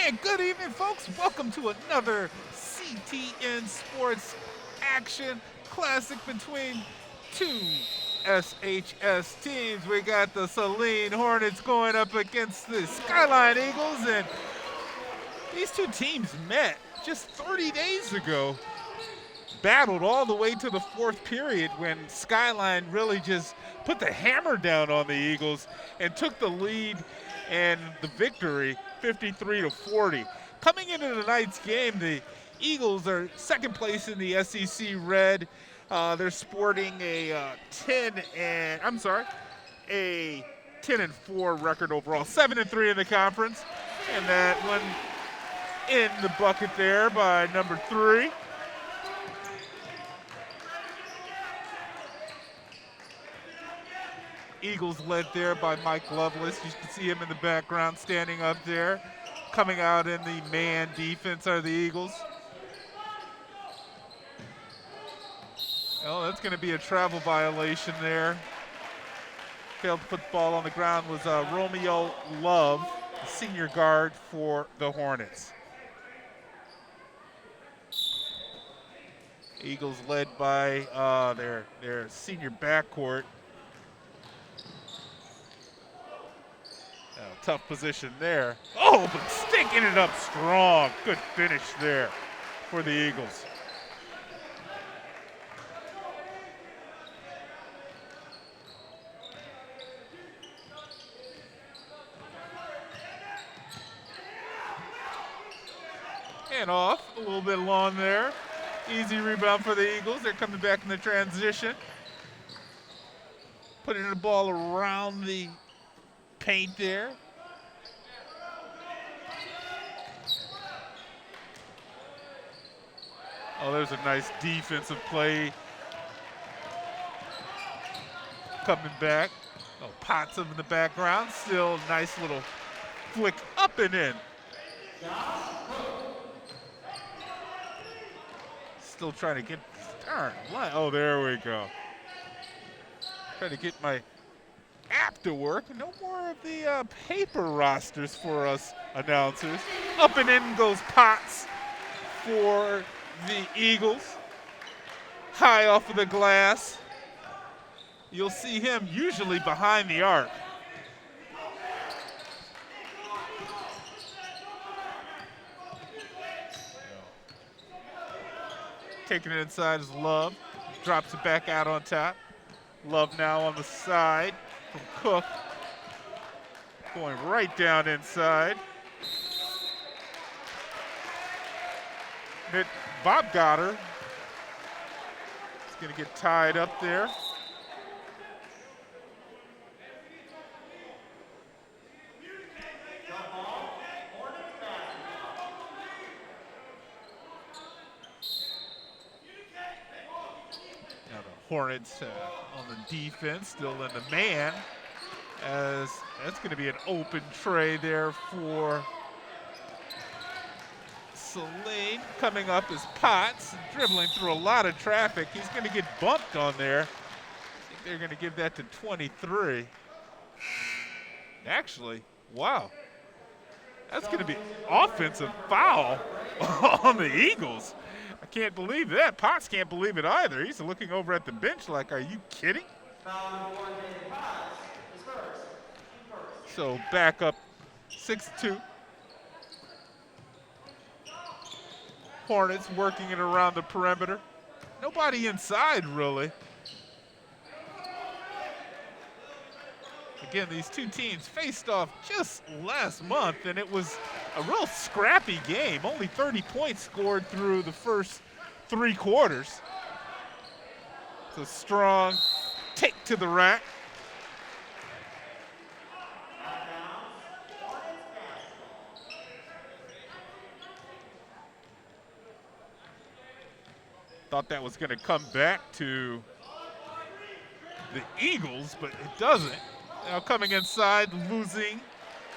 And good evening, folks. Welcome to another CTN Sports action classic between two SHS teams. We got the Saline Hornets going up against the Skyline Eagles, and these two teams met just 30 days ago. Battled all the way to the fourth period when Skyline really just put the hammer down on the Eagles and took the lead and the victory 53-40. Coming into tonight's game, the Eagles are second place in the SEC Red. They're sporting a 10-4 record overall, 7-3 in the conference, and that one in the bucket there by number 3. Eagles led there by Mike Lovelace. You can see him in the background standing up there. Coming out in the man defense are the Eagles. Oh, that's going to be a travel violation there. Failed to put the ball on the ground was Romeo Love, the senior guard for the Hornets. Eagles led by their senior backcourt. Tough position there. Oh, but stinking it up strong. Good finish there for the Eagles. And off, a little bit long there. Easy rebound for the Eagles. They're coming back in the transition. Putting the ball around the paint there. Oh, there's a nice defensive play. Coming back. Oh, Potts up in the background. Still nice little flick up and in. Still trying to get, darn, oh, there we go. Trying to get my app to work. No more of the paper rosters for us announcers. Up and in goes Potts for the Eagles. High off of the glass. You'll see him usually behind the arc. Taking it inside is Love. Drops it back out on top. Love now on the side from Cook. Going right down inside. Bob Goddard is going to get tied up there. Now the Hornets on the defense, still in the man, as that's going to be an open tray there for Saline. Coming up is Potts, dribbling through a lot of traffic. He's going to get bumped on there. I think they're going to give that to 23. Actually, wow. That's going to be offensive foul on the Eagles. I can't believe that. Potts can't believe it either. He's looking over at the bench like, are you kidding? So back up 6-2. Hornets working it around the perimeter. Nobody inside, really. Again, these two teams faced off just last month, and it was a real scrappy game. Only 30 points scored through the first 3 quarters. It's a strong take to the rack. Thought that was going to come back to the Eagles, but it doesn't. Now coming inside, losing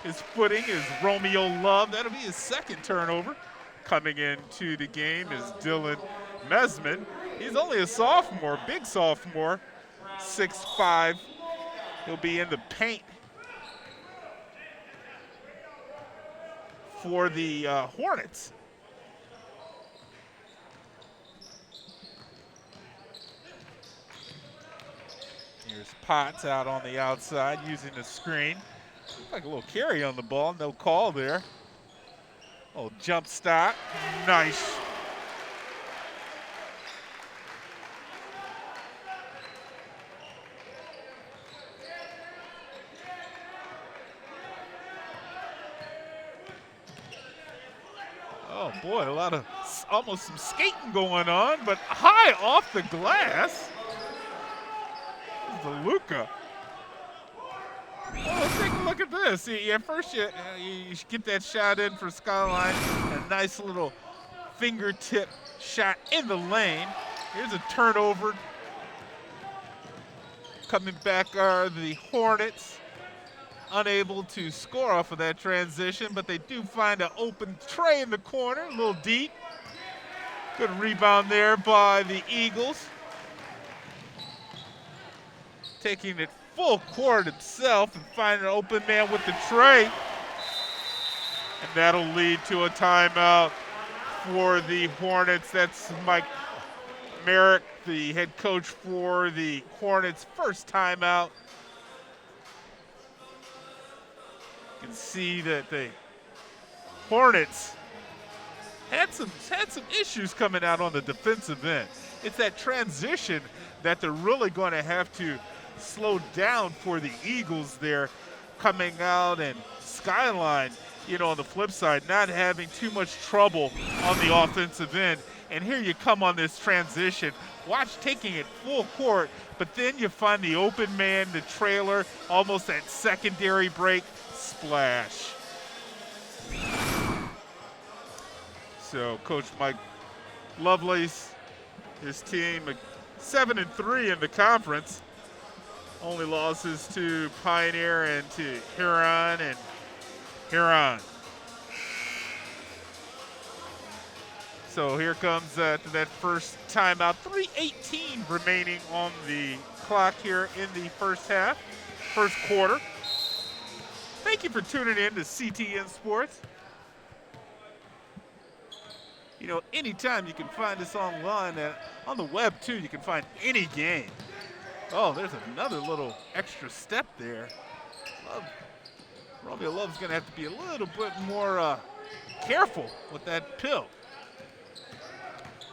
his footing is Romeo Love. That'll be his second turnover. Coming into the game is Dylan Mesman. He's only a sophomore, big sophomore, 6'5". He'll be in the paint for the Hornets. Here's Potts out on the outside using the screen. Looks like a little carry on the ball, no call there. Oh, jump stop, nice. Oh boy, a lot of, almost some skating going on, but high off the glass. This is the Luka. Oh, let's take a look at this. See, at first you get that shot in for Skyline, a nice little fingertip shot in the lane. Here's a turnover. Coming back are the Hornets, unable to score off of that transition, but they do find an open tray in the corner, a little deep. Good rebound there by the Eagles. Taking it full court himself and finding an open man with the tray. And that'll lead to a timeout for the Hornets. That's Mike Merrick, the head coach for the Hornets' first timeout. You can see that the Hornets had some issues coming out on the defensive end. It's that transition that they're really going to have to slow down for the Eagles there coming out, and Skyline, on the flip side, not having too much trouble on the offensive end. And here you come on this transition. Watch taking it full court, but then you find the open man, the trailer, almost that secondary break, splash. So Coach Mike Lovelace, his team, 7-3 in the conference. Only losses to Pioneer and to Huron and Huron. So here comes that first timeout. 3:18 remaining on the clock here in the first quarter. Thank you for tuning in to CTN Sports. Anytime you can find us online, on the web too, you can find any game. Oh, there's another little extra step there. Romeo Love's going to have to be a little bit more careful with that pill.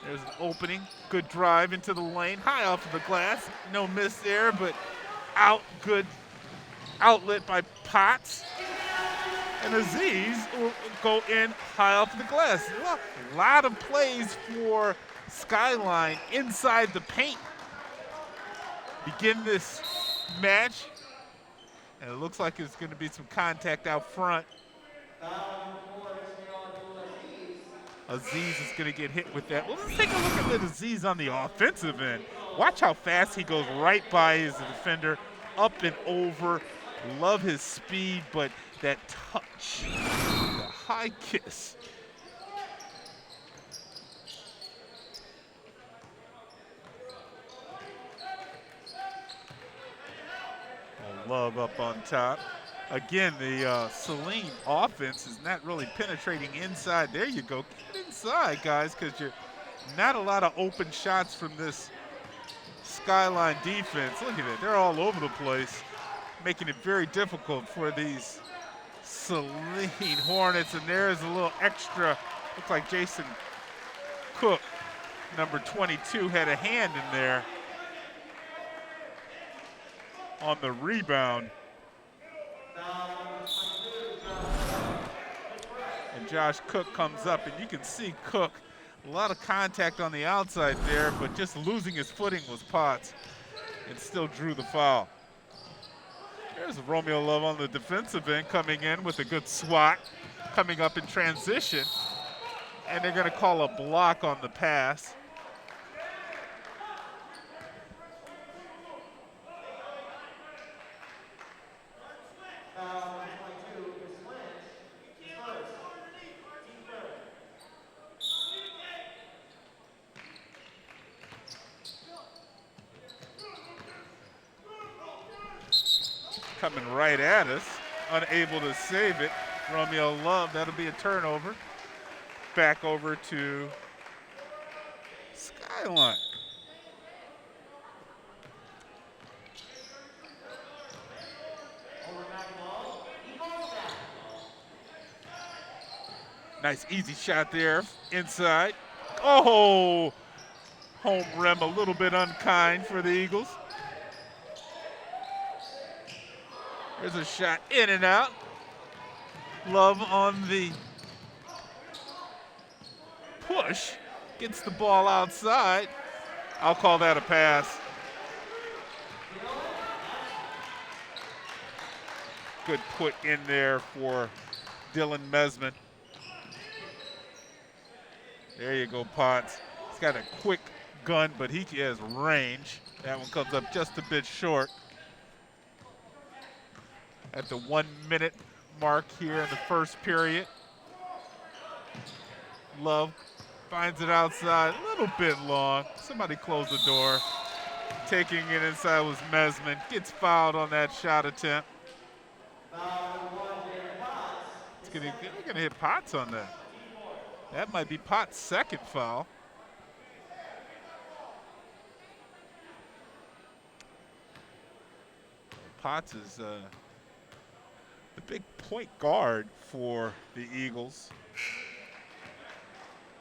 There's an opening. Good drive into the lane. High off of the glass. No miss there, but good outlet by Potts. And Aziz will go in high off of the glass. A lot of plays for Skyline inside the paint. Begin this match, and it looks like it's going to be some contact out front. Aziz is going to get hit with that. Well, let's take a look at Aziz on the offensive end. Watch how fast he goes right by his defender, up and over. Love his speed, but that touch, the high kiss. Love up on top. Again, the Saline offense is not really penetrating inside. There you go. Get inside, guys, because you're not a lot of open shots from this Skyline defense. Look at it. They're all over the place, making it very difficult for these Saline Hornets. And there's a little extra. Looks like Jason Cook, number 22, had a hand in there on the rebound. And Josh Cook comes up, and you can see Cook, a lot of contact on the outside there, but just losing his footing was Potts, and still drew the foul. There's Romeo Love on the defensive end coming in with a good swat, coming up in transition, and they're gonna call a block on the pass. Coming right at us, unable to save it. Romeo Love, that'll be a turnover. Back over to Skyline. Nice easy shot there inside. Oh, home rim a little bit unkind for the Eagles. There's a shot in and out. Love on the push. Gets the ball outside. I'll call that a pass. Good put in there for Dylan Mesman. There you go, Potts. He's got a quick gun, but he has range. That one comes up just a bit short. At the 1 minute mark here in the first period. Love finds it outside, a little bit long. Somebody close the door. Taking it inside was Mesman. Gets fouled on that shot attempt. They're gonna hit Potts on that. That might be Potts' second foul. Potts is the big point guard for the Eagles.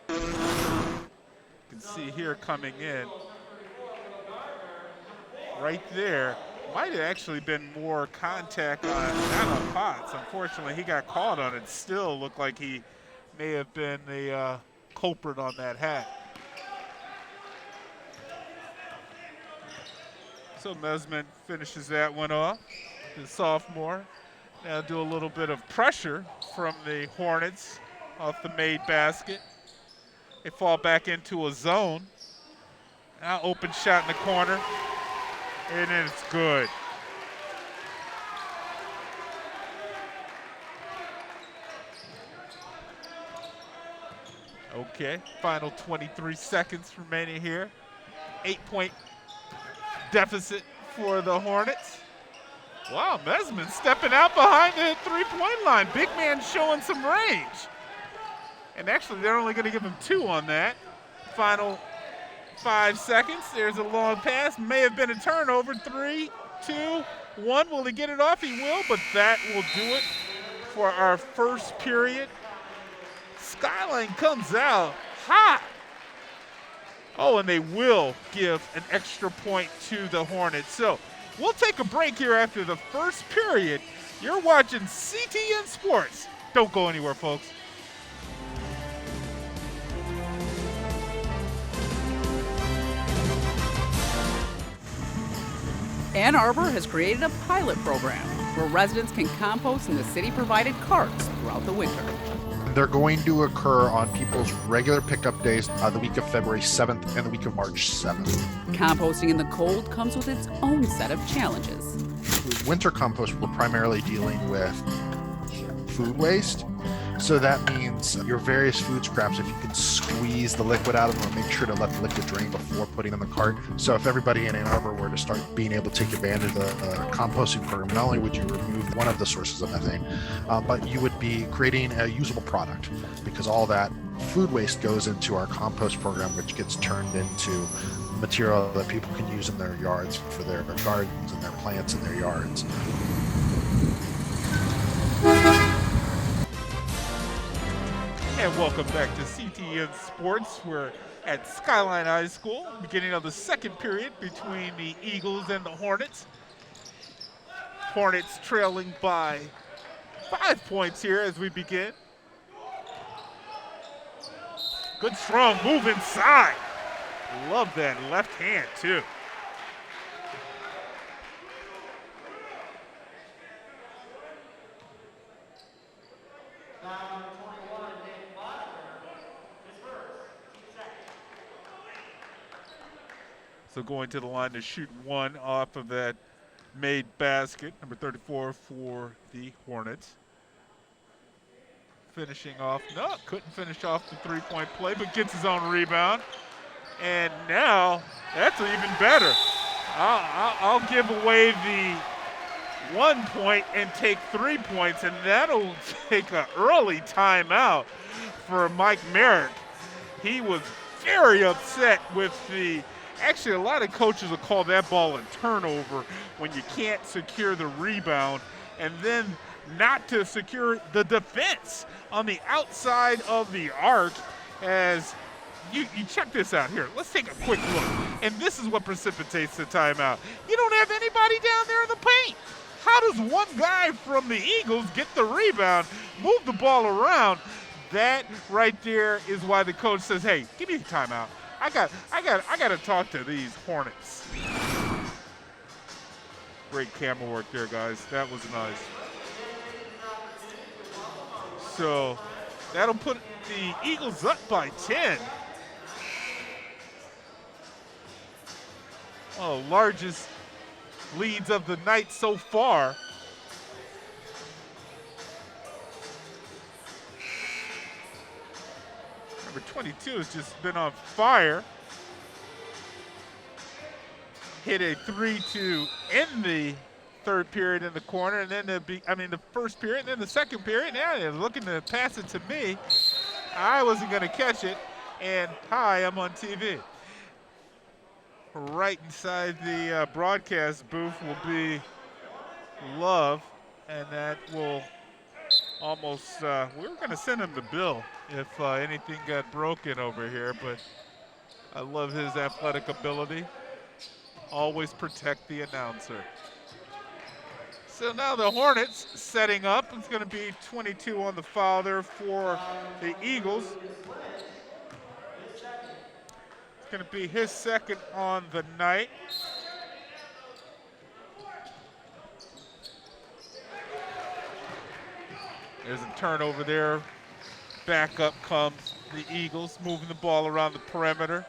You can see here coming in, right there, might have actually been more contact on Potts. Unfortunately, he got caught on it. Still looked like he may have been the culprit on that hat. So Mesman finishes that one off, the sophomore. Now do a little bit of pressure from the Hornets off the made basket. They fall back into a zone. Now open shot in the corner, and it's good. Okay, final 23 seconds remaining here. 8-point deficit for the Hornets. Wow, Mesman stepping out behind the three-point line. Big man showing some range. And actually, they're only going to give him 2 on that. Final 5 seconds. There's a long pass. May have been a turnover. 3, 2, 1. Will he get it off? He will, but that will do it for our first period. Skyline comes out hot. Oh, and they will give an extra point to the Hornets. So we'll take a break here after the first period. You're watching CTN Sports. Don't go anywhere, folks. Ann Arbor has created a pilot program where residents can compost in the city-provided carts throughout the winter. They're going to occur on people's regular pickup days the week of February 7th and the week of March 7th. Composting in the cold comes with its own set of challenges. With winter compost, we're primarily dealing with food waste. So that means your various food scraps, if you can squeeze the liquid out of them, make sure to let the liquid drain before putting in the cart. So if everybody in Ann Arbor were to start being able to take advantage of the composting program, not only would you remove one of the sources of methane, but you would be creating a usable product, because all that food waste goes into our compost program, which gets turned into material that people can use in their yards for their gardens and their plants in their yards. And welcome back to CTN Sports. We're at Skyline High School, beginning of the second period between the Eagles and the Hornets. Hornets trailing by 5 points here as we begin. Good strong move inside. Love that left hand too. So going to the line to shoot one off of that made basket, number 34 for the Hornets. Finishing off, no, couldn't finish off the three-point play, but gets his own rebound. And now, that's even better. I'll give away the 1 point and take 3 points, and that'll take an early timeout for Mike Merrick. He was very upset with actually a lot of coaches will call that ball a turnover when you can't secure the rebound and then not to secure the defense on the outside of the arc. As you check this out here. Let's take a quick look. And this is what precipitates the timeout. You don't have anybody down there in the paint. How does one guy from the Eagles get the rebound, move the ball around? That right there is why the coach says, hey, give me the timeout. I got to talk to these Hornets. Great camera work there, guys. That was nice. So that'll put the Eagles up by 10. Oh, largest leads of the night so far. Number 22 has just been on fire. Hit a 3 to end the third period in the corner, and then the first period, and then the second period. Now they're looking to pass it to me. I wasn't going to catch it, and hi, I'm on TV. Right inside the broadcast booth will be Love, and that will almost, we were going to send him the bill if anything got broken over here, but I love his athletic ability. Always protect the announcer. So now the Hornets setting up. It's going to be 22 on the foul there for the Eagles. It's going to be his second on the night. There's a turnover there. Back up comes the Eagles, moving the ball around the perimeter.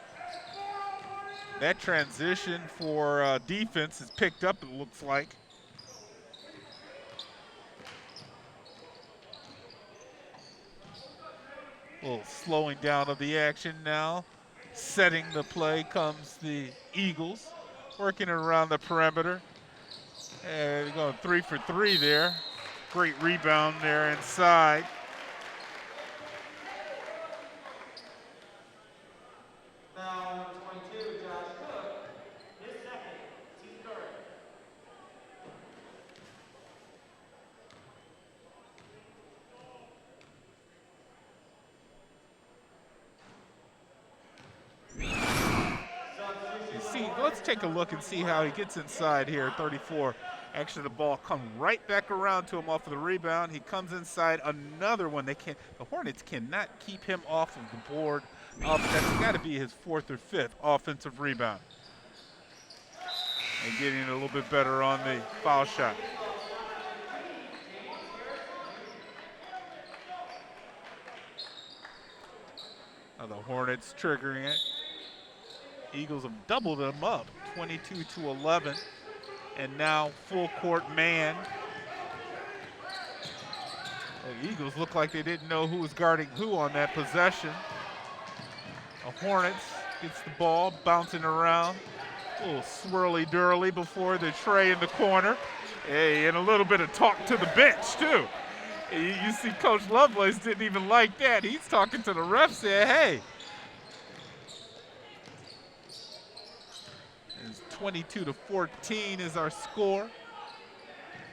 That transition for defense is picked up, it looks like. A little slowing down of the action now. Setting the play comes the Eagles, working it around the perimeter. And they're going 3 for 3 there. Great rebound there inside. Now, 22, Josh Cook, his second, team current. You see, let's take a look and see how he gets inside here, 34. Actually, the ball comes right back around to him off of the rebound. He comes inside, another one. The Hornets cannot keep him off of the board. That's got to be his 4th or 5th offensive rebound. And getting a little bit better on the foul shot. Now the Hornets triggering it. Eagles have doubled them up, 22 to 11. And now full court man. The Eagles look like they didn't know who was guarding who on that possession. The Hornets gets the ball, bouncing around. A little swirly-durly before the tray in the corner. Hey, and a little bit of talk to the bench, too. You see Coach Lovelace didn't even like that. He's talking to the ref, saying, hey. It's 22 to 14 is our score.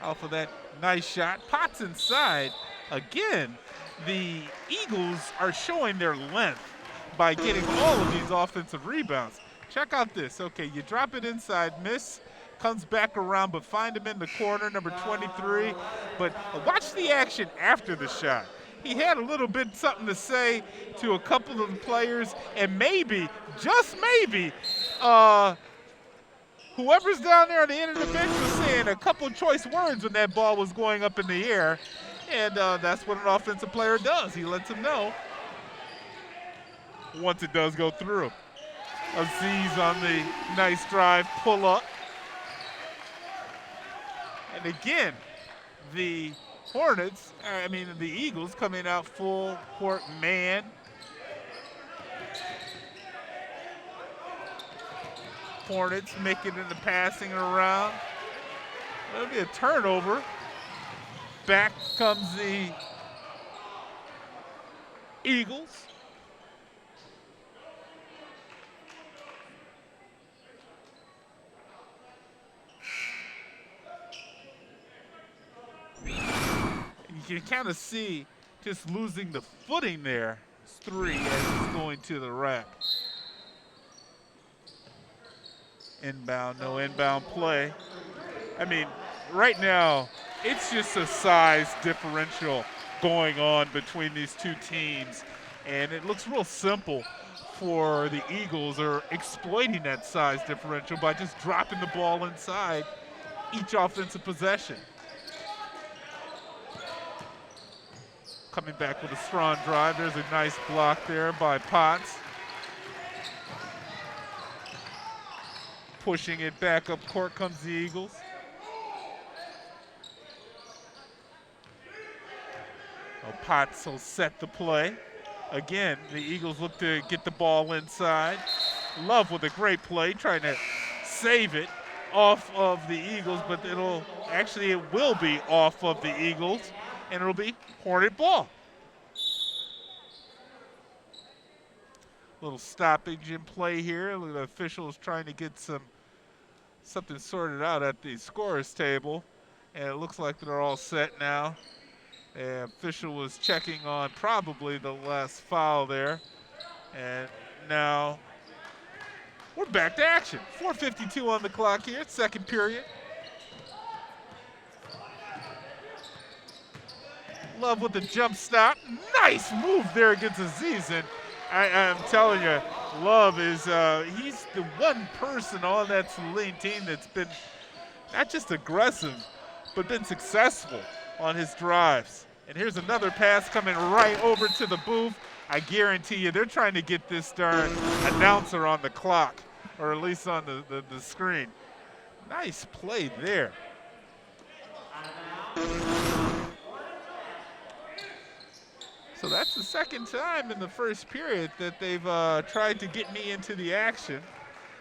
Off of that nice shot. Potts inside. Again, the Eagles are showing their length by getting all of these offensive rebounds. Check out this. Okay, you drop it inside, miss, comes back around, but find him in the corner, number 23. But watch the action after the shot. He had a little bit something to say to a couple of the players, and maybe, just maybe, whoever's down there on the end of the bench was saying a couple choice words when that ball was going up in the air. And that's what an offensive player does. He lets them know once it does go through. Aziz on the nice drive, pull up. And again, the the Eagles coming out full court man. Hornets making it in the passing around. That'll be a turnover. Back comes the Eagles. You can kind of see just losing the footing there. It's 3 as he's going to the rack. Inbound, no inbound play. I mean, right now, it's just a size differential going on between these two teams. And it looks real simple for the Eagles are exploiting that size differential by just dropping the ball inside each offensive possession. Coming back with a strong drive. There's a nice block there by Potts. Pushing it back up court comes the Eagles. Potts will set the play. Again, the Eagles look to get the ball inside. Love with a great play, trying to save it off of the Eagles, but it will be off of the Eagles, and it'll be Hornet ball. Little stoppage in play here. Look at the officials trying to get something sorted out at the scorer's table, and it looks like they're all set now. The official was checking on probably the last foul there, and now we're back to action. 4:52 on the clock here, second period. Love with the jump stop. Nice move there against Aziz, and I'm telling you, Love is he's the one person on that Saline team that's been not just aggressive, but been successful on his drives. And here's another pass coming right over to the booth. I guarantee you they're trying to get this darn announcer on the clock, or at least on the screen. Nice play there. So that's the second time in the first period that they've tried to get me into the action.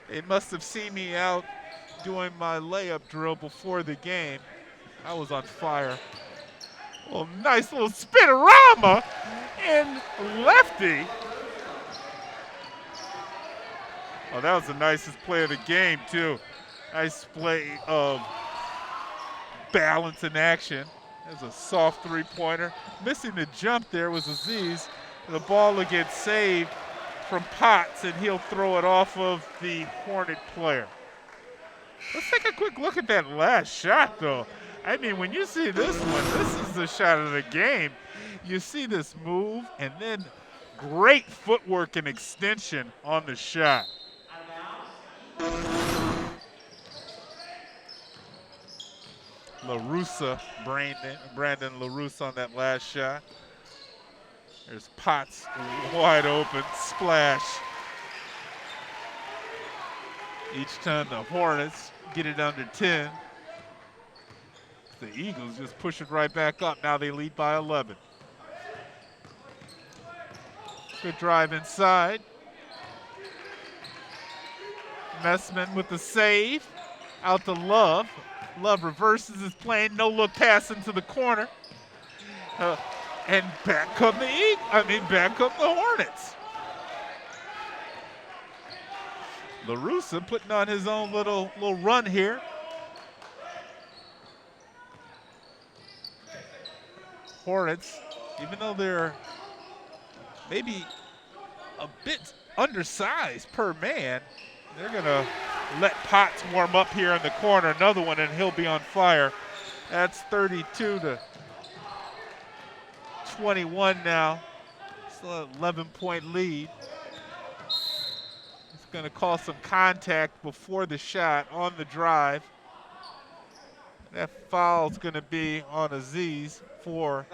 They must have seen me out doing my layup drill before the game. I was on fire. Oh, nice little spinorama and lefty. Oh, that was the nicest play of the game, too. Nice play of balance in action. There's a soft three-pointer. Missing the jump there was Aziz. The ball will get saved from Potts, and he'll throw it off of the Hornet player. Let's take a quick look at that last shot, though. I mean, when you see this one, this is the shot of the game. You see this move, and then great footwork and extension on the shot. LaRussa, Brandon LaRussa on that last shot. There's Potts wide open, splash. Each time the Hornets get it under 10. The Eagles just push it right back up. Now they lead by 11. Good drive inside. Messman with the save. Out to Love. Love reverses his play. No look pass into the corner. And back come the Hornets. LaRussa putting on his own little run here. Hornets, even though they're maybe a bit undersized per man, they're gonna let Potts warm up here in the corner. Another one, and he'll be on fire. That's 32-21 now. Still an 11-point lead. It's gonna call some contact before the shot on the drive. That foul's gonna be on Aziz for.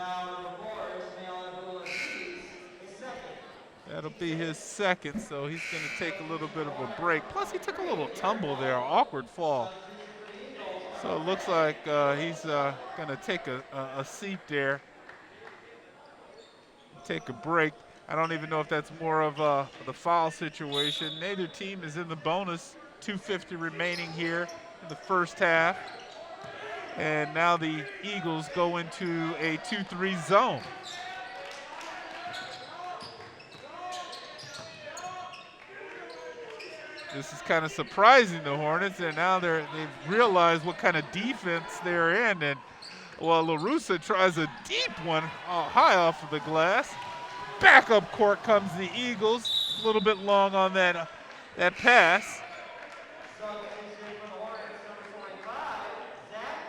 That'll be his second, so he's going to take a little bit of a break. Plus, he took a little tumble there, awkward fall. So it looks like he's going to take a seat there, take a break. I don't even know if that's more of the foul situation. Neither team is in the bonus. 2:50 remaining here in the first half. And now the Eagles go into a 2-3 zone. This is kind of surprising the Hornets, and now they've realized what kind of defense they're in. And well, LaRussa tries a deep one high off of the glass. Back up court comes the Eagles. A little bit long on that pass. Substitution for the Hornets, number 25, Zach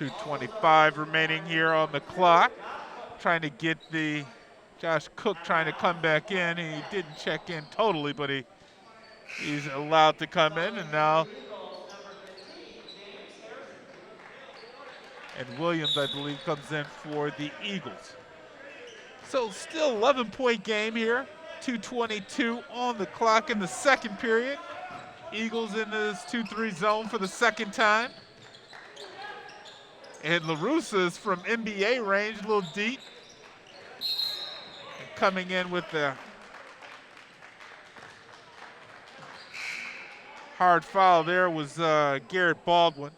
Heiden. 2:25 remaining here on the clock. Trying to get Josh Cook trying to come back in. He didn't check in totally, but he's allowed to come in, and now and Williams, I believe, comes in for the Eagles. So still 11-point game here. 2:22 on the clock in the second period. Eagles in this 2-3 zone for the second time. And LaRussa is from NBA range, a little deep. And coming in with the hard foul there was Garrett Baldwin.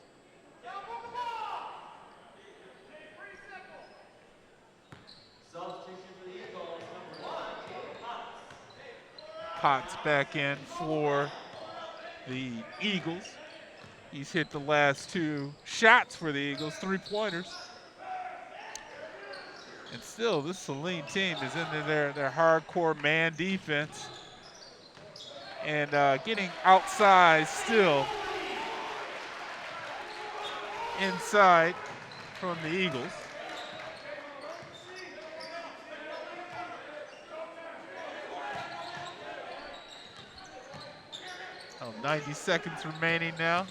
Substitution for the Eagles, number 1, Potts. Potts back in for the Eagles. He's hit the last 2 shots for the Eagles, 3-pointers. And still, this Saline team is in their hardcore man defense and getting outside still inside from the Eagles. Oh, 90 seconds remaining now.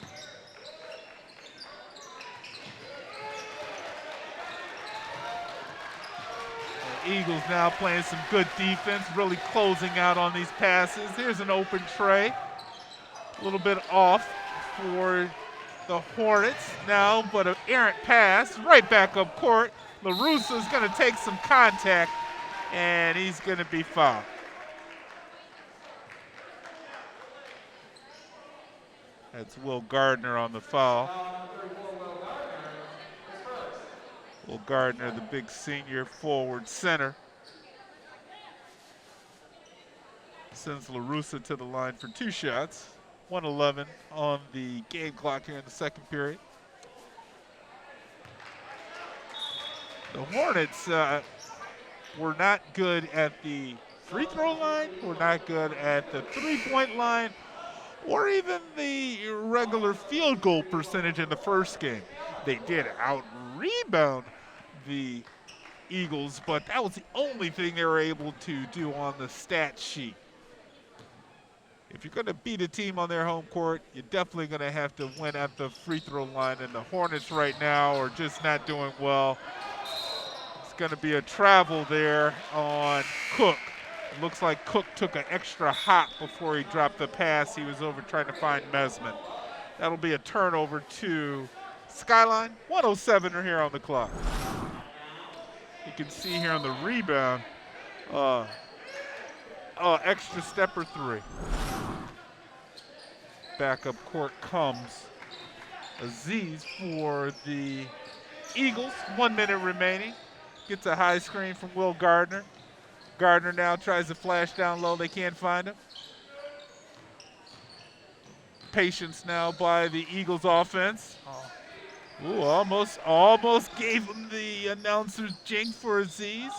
Eagles now playing some good defense, really closing out on these passes. Here's an open tray. A little bit off for the Hornets now, but an errant pass right back up court. LaRussa is going to take some contact, and he's going to be fouled. That's Will Gardner on the foul. Will Gardner, the big senior forward center, sends LaRussa to the line for 2 shots. 1:11 on the game clock here in the second period. The Hornets were not good at the free throw line, were not good at the 3-point line, or even the regular field goal percentage in the first game. They did out-rebound the Eagles, but that was the only thing they were able to do on the stat sheet. If you're going to beat a team on their home court, you're definitely going to have to win at the free throw line, and the Hornets right now are just not doing well. It's going to be a travel there on Cook. It looks like Cook took an extra hop before he dropped the pass. He was over trying to find Mesman. That'll be a turnover to Skyline. 1:07 are here on the clock. You can see here on the rebound, extra stepper 3. Back up court comes Aziz for the Eagles. 1 minute remaining. Gets a high screen from Will Gardner. Gardner now tries to flash down low. They can't find him. Patience now by the Eagles offense. Ooh, almost gave him the announcer's jinx for Aziz.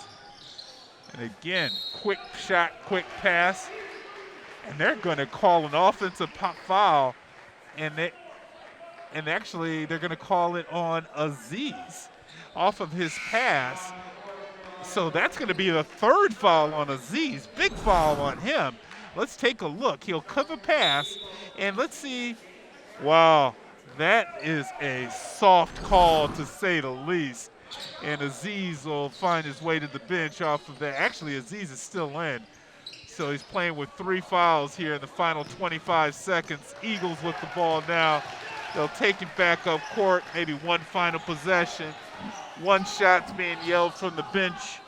And again, quick shot, quick pass. And they're going to call an offensive foul. And actually, they're going to call it on Aziz off of his pass. So that's going to be the 3rd foul on Aziz. Big foul on him. Let's take a look. He'll cover pass. And let's see. Wow. That is a soft call, to say the least. And Aziz will find his way to the bench off of that. Actually, Aziz is still in. So he's playing with 3 fouls here in the final 25 seconds. Eagles with the ball now. They'll take it back up court, maybe one final possession. 1 shot's being yelled from the bench.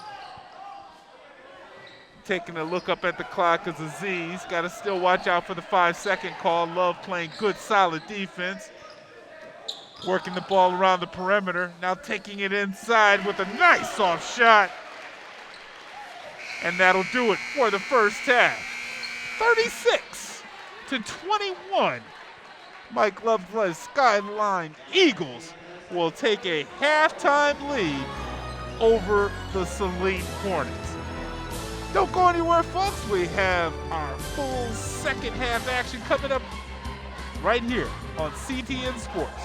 taking a look up at the clock as Aziz. Got to still watch out for the 5-second call. Love playing good, solid defense. Working the ball around the perimeter. Now taking it inside with a nice soft shot. And that'll do it for the first half. 36-21. Mike Love's Skyline Eagles will take a halftime lead over the Saline Hornets. Don't go anywhere, folks. We have our full second half action coming up right here on CTN Sports.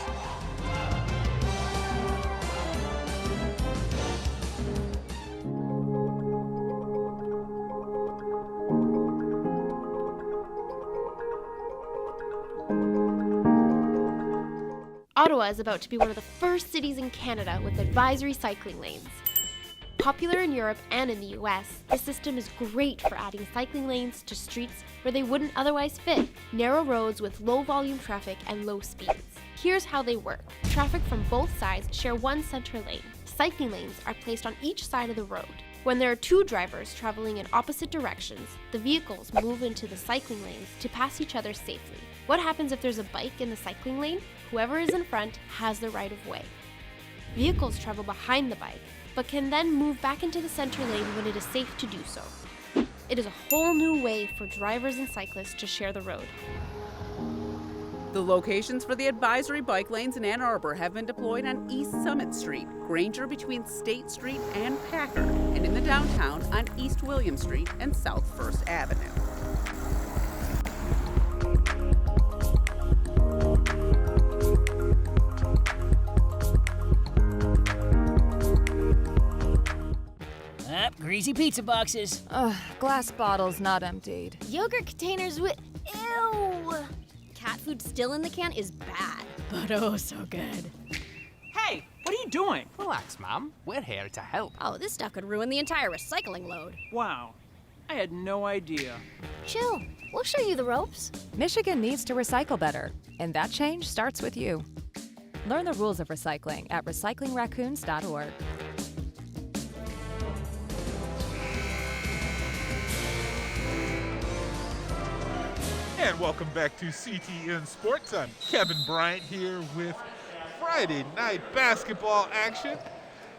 Ottawa is about to be one of the first cities in Canada with advisory cycling lanes. Popular in Europe and in the US, the system is great for adding cycling lanes to streets where they wouldn't otherwise fit, narrow roads with low volume traffic and low speeds. Here's how they work. Traffic from both sides share one center lane. Cycling lanes are placed on each side of the road. When there are two drivers traveling in opposite directions, the vehicles move into the cycling lanes to pass each other safely. What happens if there's a bike in the cycling lane? Whoever is in front has the right of way. Vehicles travel behind the bike, but can then move back into the center lane when it is safe to do so. It is a whole new way for drivers and cyclists to share the road. The locations for the advisory bike lanes in Ann Arbor have been deployed on East Summit Street, Granger between State Street and Packard, and in the downtown on East William Street and South First Avenue. Greasy pizza boxes. Ugh, glass bottles not emptied. Yogurt containers with... Ew! Cat food still in the can is bad. But oh, so good. Hey, what are you doing? Relax, Mom. We're here to help. Oh, this stuff could ruin the entire recycling load. Wow, I had no idea. Chill, we'll show you the ropes. Michigan needs to recycle better, and that change starts with you. Learn the rules of recycling at recyclingraccoons.org. And welcome back to CTN Sports. I'm Kevin Bryant here with Friday night basketball action.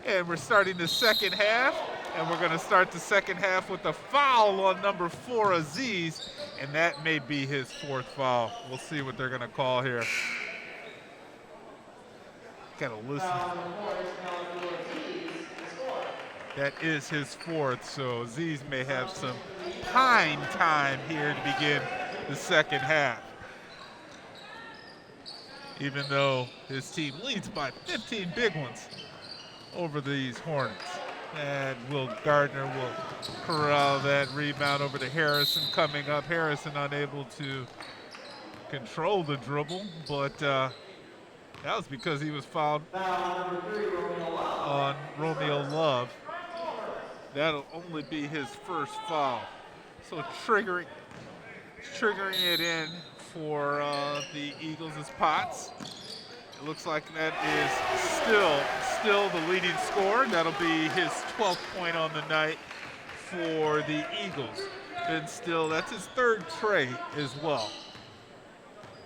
And we're starting the second half. And we're going to start the second half with a foul on number 4, Aziz. And that may be his 4th foul. We'll see what they're going to call here. Got to listen. That is his 4th. So Aziz may have some pine time here to begin the second half. Even though his team leads by 15 big ones over these Hornets. And Will Gardner will corral that rebound over to Harrison coming up. Harrison unable to control the dribble, but that was because he was fouled on Romeo Love. That'll only be his first foul. So triggering it in for the Eagles is Potts. It looks like that is still the leading scorer. That'll be his 12th point on the night for the Eagles. Ben Still, that's his 3rd tray as well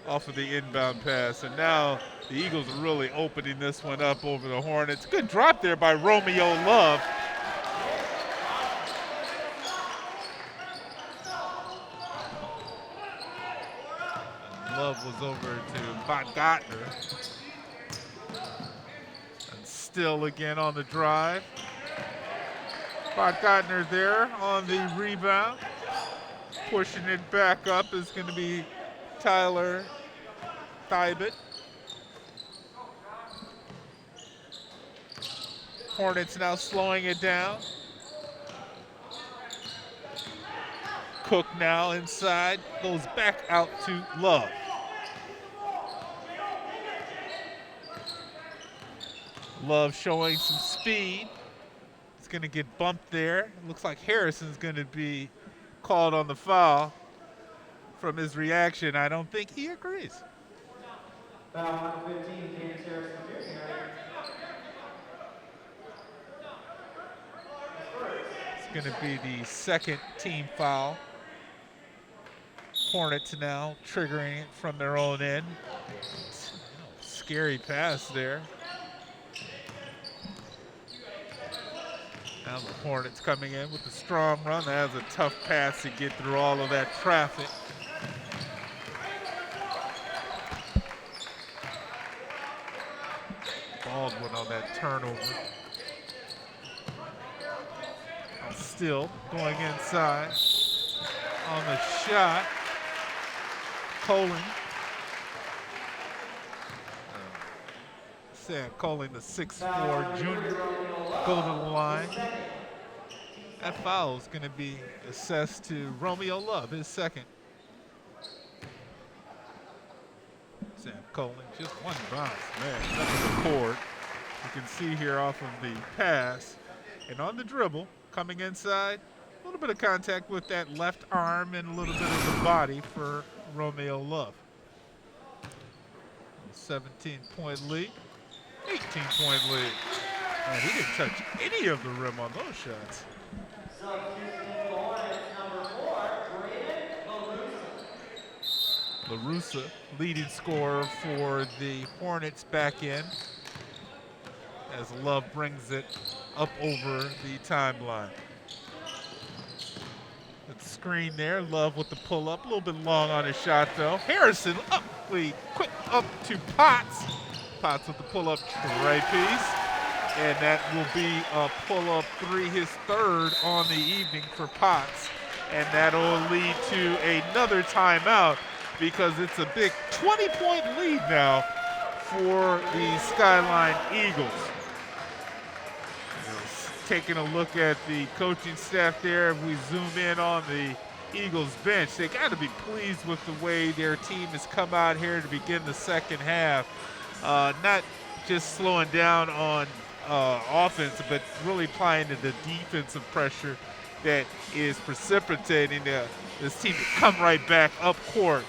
off of the inbound pass. And now the Eagles are really opening this one up over the Hornets. Good drop there by Romeo Love. Love was over to Gardner. And Still again on the drive. Gardner there on the rebound. Pushing it back up is going to be Tyler Thibet. Hornets now slowing it down. Cook now inside, goes back out to Love. Love showing some speed. It's going to get bumped there. Looks like Harrison's going to be called on the foul. From his reaction, I don't think he agrees. Foul 15, Candace Harrison Jr. It's going to be the second team foul. Hornets now triggering it from their own end. Scary pass there. Now the Hornets coming in with a strong run. That was a tough pass to get through all of that traffic. Baldwin on that turnover. Still going inside on the shot. Colin. Sam Colin, the 6'4" junior, go to the line. That foul is going to be assessed to Romeo Love, his second. Sam Colin, just one bounce, man, nothing to record. You can see here off of the pass. And on the dribble, coming inside, a little bit of contact with that left arm and a little bit of the body for Romeo Love. 17-point lead, 18-point lead. Man, he didn't touch any of the rim on those shots. LaRussa, leading scorer for the Hornets back in, as Love brings it up over the timeline. The screen there, Love with the pull-up, a little bit long on his shot though. Harrison up, quick up to Potts. Potts with the pull-up tray piece. And that will be a pull-up three, his third on the evening for Potts. And that'll lead to another timeout because it's a big 20-point lead now for the Skyline Eagles. Taking a look at the coaching staff there, if we zoom in on the Eagles bench, they got to be pleased with the way their team has come out here to begin the second half. Not just slowing down on offense, but really applying the defensive pressure that is precipitating this team to come right back up court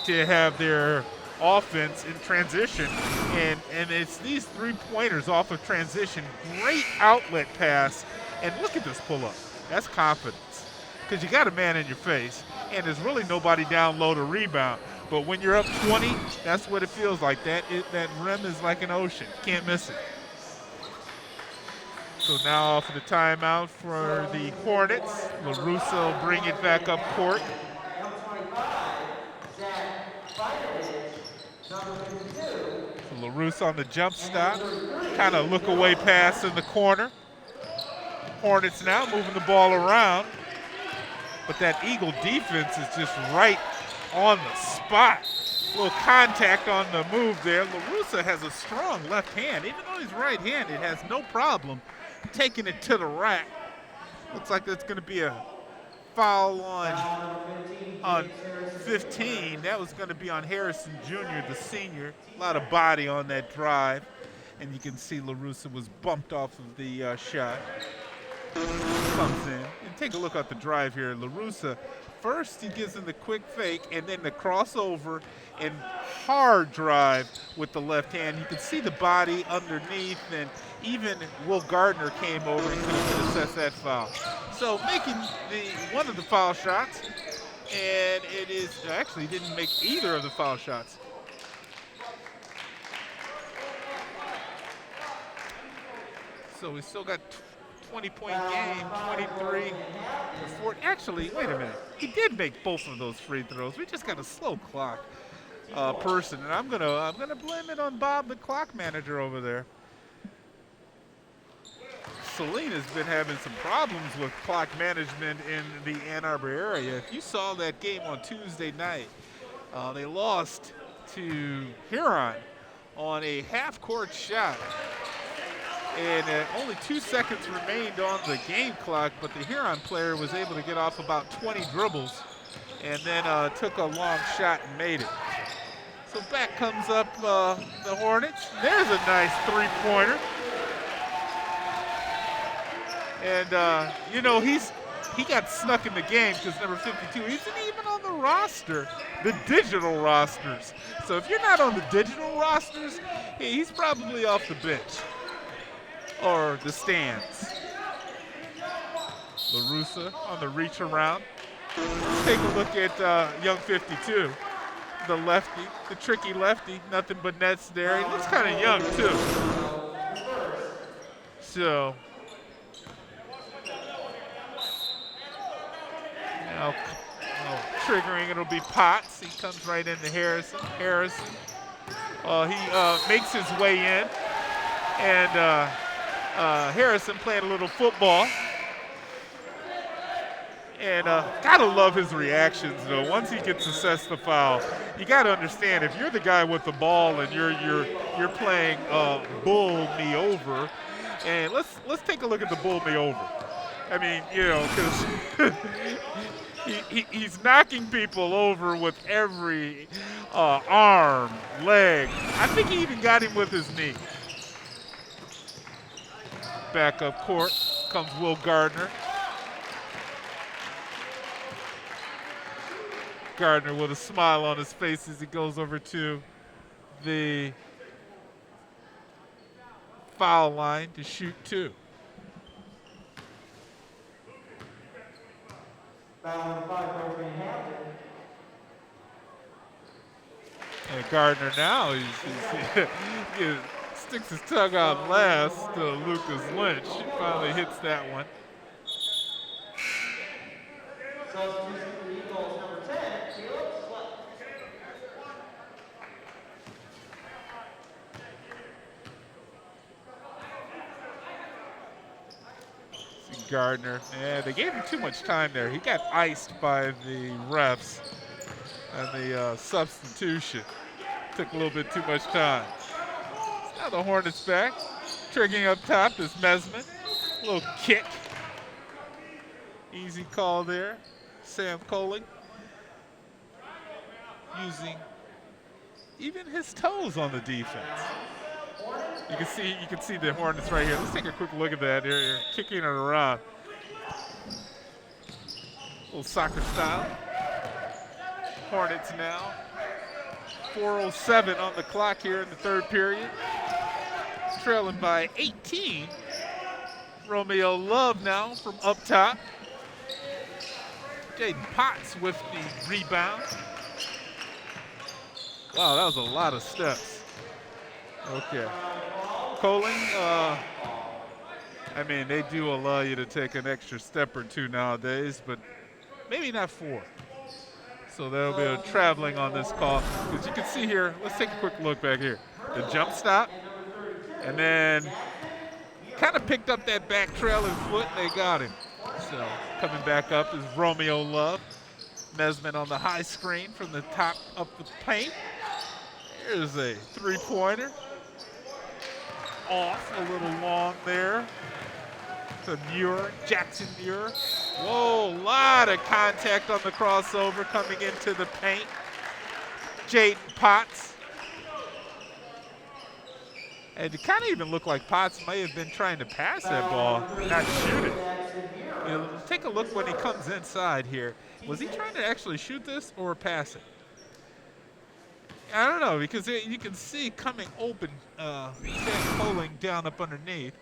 to have their offense in transition, and it's these three-pointers off of transition. Great outlet pass, and look at this pull-up. That's confidence, because you got a man in your face, and there's really nobody down low to rebound. But when you're up 20, that's what it feels like. That rim is like an ocean. Can't miss it. So now off of the timeout for the Hornets. LaRussa will bring it back up court. LaRussa on the jump stop, kind of look away pass in the corner. Hornets now moving the ball around, but that Eagle defense is just right on the spot. A little contact on the move there. LaRussa has a strong left hand. Even though he's right-handed, has no problem taking it to the rack. Looks like that's going to be a foul on 15. That was going to be on Harrison Jr., the senior. A lot of body on that drive. And you can see LaRussa was bumped off of the shot. Comes in. And take a look at the drive here. LaRussa, first he gives him the quick fake, and then the crossover and hard drive with the left hand. You can see the body underneath, and even Will Gardner came over and couldn't assess that foul. So making one of the foul shots, and it is actually didn't make either of the foul shots. So we still got 20-point game, 23 to 4. Actually, wait a minute. He did make both of those free throws. We just got a slow clock person, and I'm gonna blame it on Bob, the clock manager over there. Saline has been having some problems with clock management in the Ann Arbor area. If you saw that game on Tuesday night, they lost to Huron on a half-court shot. And only 2 seconds remained on the game clock, but the Huron player was able to get off about 20 dribbles and then took a long shot and made it. So back comes up the Hornets. There's a nice three-pointer. And, you know, he got snuck in the game because number 52 isn't even on the roster, the digital rosters. So if you're not on the digital rosters, he's probably off the bench or the stands. LaRussa on the reach around. Let's take a look at young 52. The lefty, the tricky lefty, nothing but nets there. He looks kind of young too. So now triggering, it'll be Potts. He comes right into Harrison. He makes his way in, and Harrison playing a little football. And gotta love his reactions though. Once he gets assessed the foul, you gotta understand if you're the guy with the ball and you're playing bull me over, and let's take a look at the bull me over. I mean, you know, because he's knocking people over with every arm, leg. I think he even got him with his knee. Back up court comes Will Gardner. Gardner with a smile on his face as he goes over to the foul line to shoot two. And Gardner now, he sticks his tongue out last to Lucas Lynch. He finally hits that one. Gardner, yeah, they gave him too much time there. He got iced by the refs and the substitution. Took a little bit too much time. Now the Hornets back. Triggering up top is Mesman. A little kick. Easy call there. Sam Colling using even his toes on the defense. You can see the Hornets right here. Let's take a quick look at that. They're kicking it around. A little soccer style. Hornets now. 4:07 on the clock here in the third period. Trailing by 18. Romeo Love now from up top. Jaden Potts with the rebound. Wow, that was a lot of steps. Okay. Colin, I mean, they do allow you to take an extra step or two nowadays, but maybe not 4. So there'll be a traveling on this call. As you can see here, let's take a quick look back here. The jump stop, and then kind of picked up that back trailing foot, and they got him. So coming back up is Romeo Love. Mesman on the high screen from the top of the paint. Here's a three-pointer. Off a little long there to Muir, Jackson Muir. Whoa, a lot of contact on the crossover coming into the paint. Jaden Potts. And it kind of even looked like Potts may have been trying to pass that ball, not shoot it. You know, take a look when he comes inside here. Was he trying to actually shoot this or pass it? I don't know, because you can see coming open, pulling down up underneath.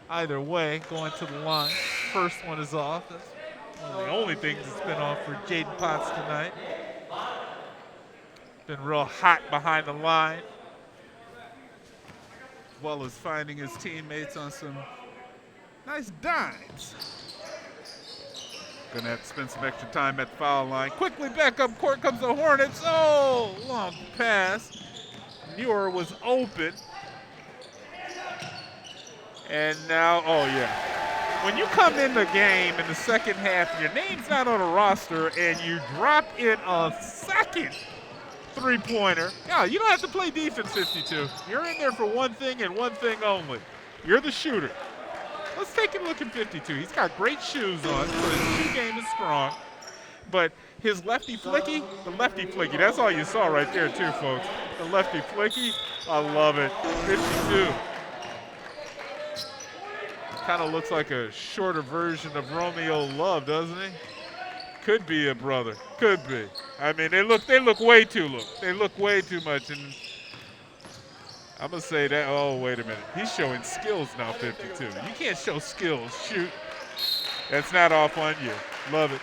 Either way, going to the line. First one is off. That's one of the only things that's been off for Jaden Potts tonight. Been real hot behind the line, as well as finding his teammates on some nice dimes. Gonna have to spend some extra time at the foul line. Quickly back up court comes the Hornets. Oh, long pass. Muir was open. And now, oh yeah. When you come in the game in the second half, your name's not on a roster, and you drop in a second three-pointer. Yeah, you don't have to play defense, 52. You're in there for one thing and one thing only. You're the shooter. Let's take a look at 52. He's got great shoes on, so his shoe game is strong. But his lefty flicky, that's all you saw right there too, folks. The lefty flicky, I love it. 52. Kind of looks like a shorter version of Romeo Love, doesn't he? Could be a brother, could be. I mean, they look way too much, and I'm gonna say that. Oh, wait a minute. He's showing skills now, 52. You can't show skills. Shoot. That's not off on you. Love it.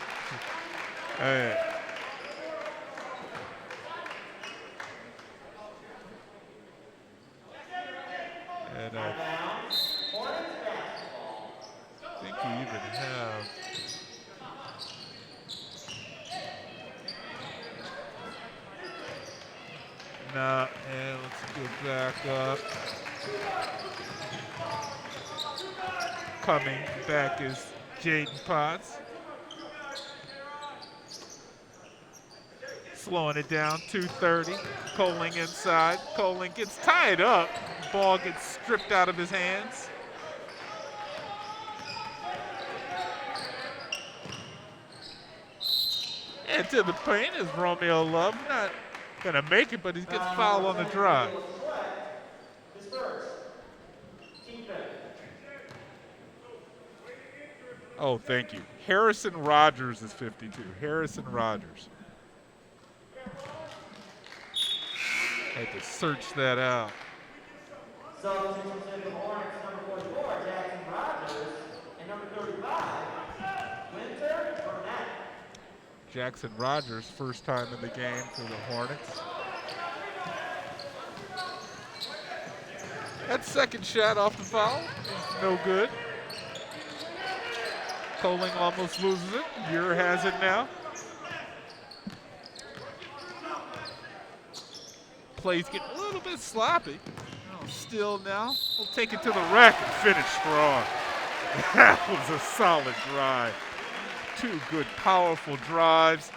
All right. And I think we even have. Nah, and let's go back up. Coming back is Jaden Potts. Slowing it down, 2:30. Coling inside. Coling gets tied up. Ball gets stripped out of his hands. And to the paint is Romeo Love. Not gonna make it, but he gets fouled on the drive. Oh, thank you. Harrison Rogers is 52. Harrison Rogers. Had to search that out. Substitution to the Hornets, number 44, Jackson Rogers, and number 35, Winter Burnett. Jackson Rogers, first time in the game for the Hornets. That second shot off the foul is no good. Coling almost loses it. Muir has it now. Plays get a little bit sloppy. Still now. We'll take it to the rack and finish strong. That was a solid drive. Two good, powerful drives,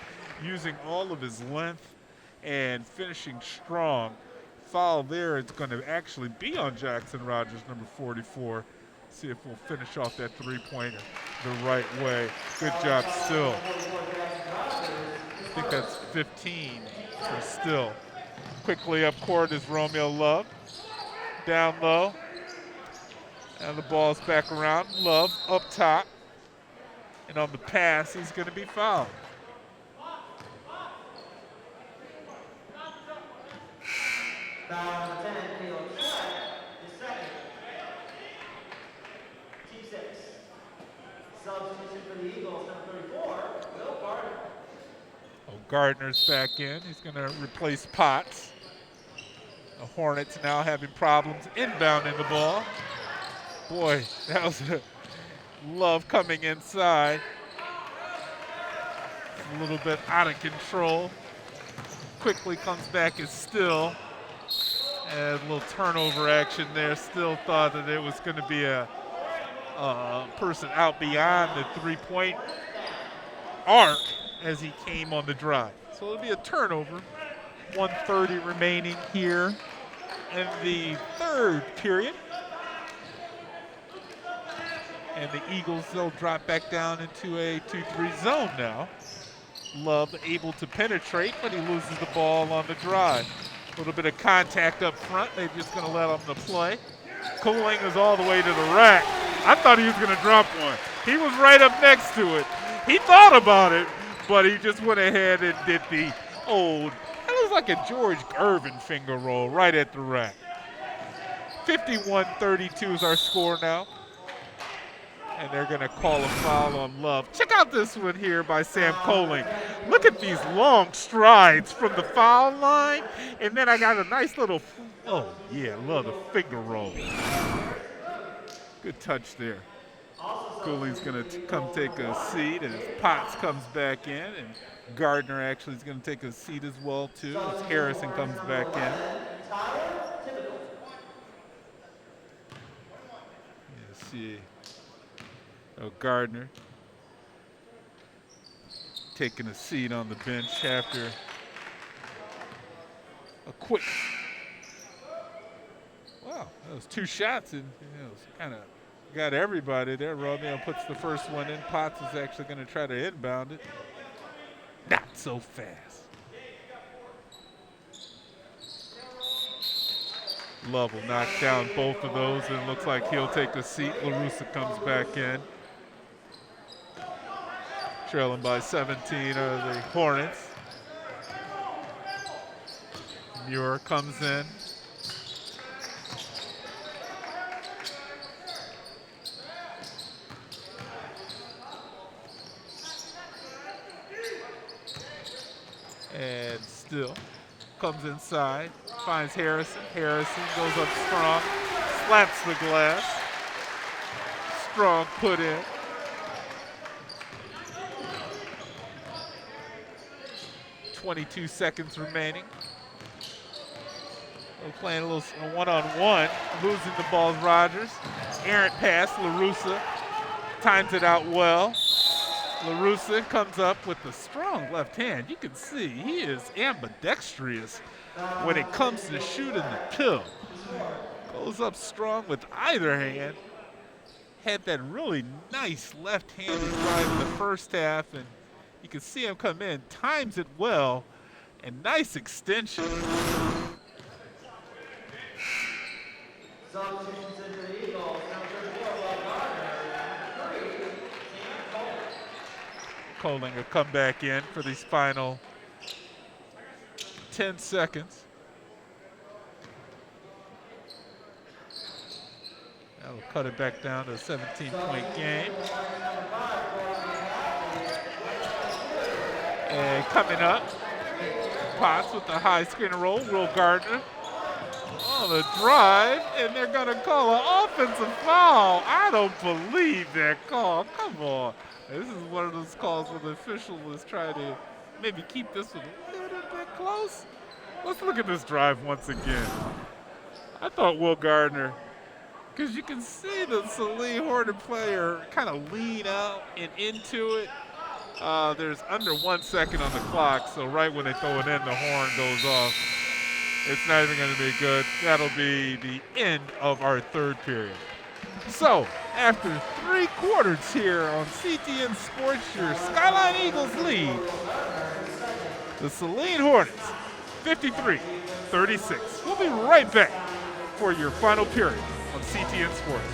using all of his length and finishing strong. Foul there. It's going to actually be on Jackson Rogers, number 44. See if we'll finish off that three-pointer the right way. Good job, Still. I think that's 15 for Still. Quickly up court is Romeo Love. Down low. And the ball's back around. Love up top. And on the pass, he's going to be fouled. Foul number 10, Caleb Sweat, is second. Team 6. Substitution for the Eagles, number 34, Will Gardner. Oh, Gardner's back in. He's going to replace Potts. The Hornets now having problems inbounding the ball. Boy, that was a Love coming inside. A little bit out of control. Quickly comes back is Still. And a little turnover action there. Still thought that it was going to be a person out beyond the three-point arc as he came on the drive. So it'll be a turnover. 1:30 remaining here in the third period. And the Eagles, they'll drop back down into a 2-3 zone now. Love able to penetrate, but he loses the ball on the drive. A little bit of contact up front. They're just going to let him to play. Coling is all the way to the rack. I thought he was going to drop one. He was right up next to it. He thought about it, but he just went ahead and did the old, it was like a George Gervin finger roll right at the rack. 51-32 is our score now. And they're going to call a foul on Love. Check out this one here by Sam Coling. Look at these long strides from the foul line. And then I got a nice little, oh, yeah, love the finger roll. Good touch there. Coling's going to come take a seat, and Potts comes back in, and Gardner actually is going to take a seat as well, too, as Harrison comes back in. Yeah, see. Oh, Gardner taking a seat on the bench after a quick, wow, that was two shots and kind of got everybody there. Romeo puts the first one in. Potts is actually going to try to inbound it. Not so fast. Love will knock down both of those, and it looks like he'll take a seat. LaRussa comes back in. Trailing by 17 are the Hornets. Muir comes in. And still comes inside, finds Harrison. Harrison goes up strong, slaps the glass. Strong put in. .22 seconds remaining. We're playing a little one-on-one. Losing the ball is Rogers. Errant pass, LaRussa times it out well. LaRussa comes up with the strong left hand. You can see he is ambidextrous when it comes to shooting the pill. Goes up strong with either hand. Had that really nice left-handed drive in the first half, and you can see him come in, times it well, and nice extension. Kohlinger come back in for these final 10 seconds. That'll cut it back down to a 17-point game. And coming up, Potts with the high screen and roll, Will Gardner on the drive, and they're gonna call an offensive foul. I don't believe that call, come on. This is one of those calls where the official was trying to maybe keep this one a little bit close. Let's look at this drive once again. I thought Will Gardner, because you can see the Saline Hornet player kind of lean out and into it. There's under 1 second on the clock, so right when they throw it in, the horn goes off. It's not even going to be good. That'll be the end of our third period. So, after 3 quarters here on CTN Sports, your Skyline Eagles lead the Saline Hornets 53-36. We'll be right back for your final period on CTN Sports.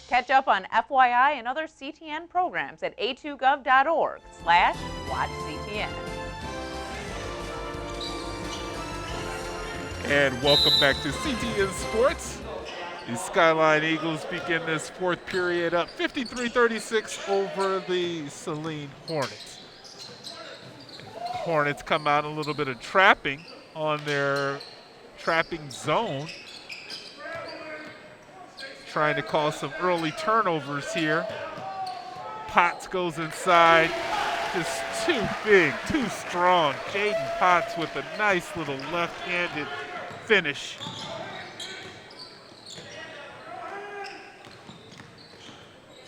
Catch up on FYI and other CTN programs at a2gov.org/watchctn. And welcome back to CTN Sports. The Skyline Eagles begin this fourth period up 53-36 over the Saline Hornets. Hornets come out a little bit of trapping on their trapping zone. Trying to cause some early turnovers here. Potts goes inside. Just too big, too strong. Jaden Potts with a nice little left-handed finish.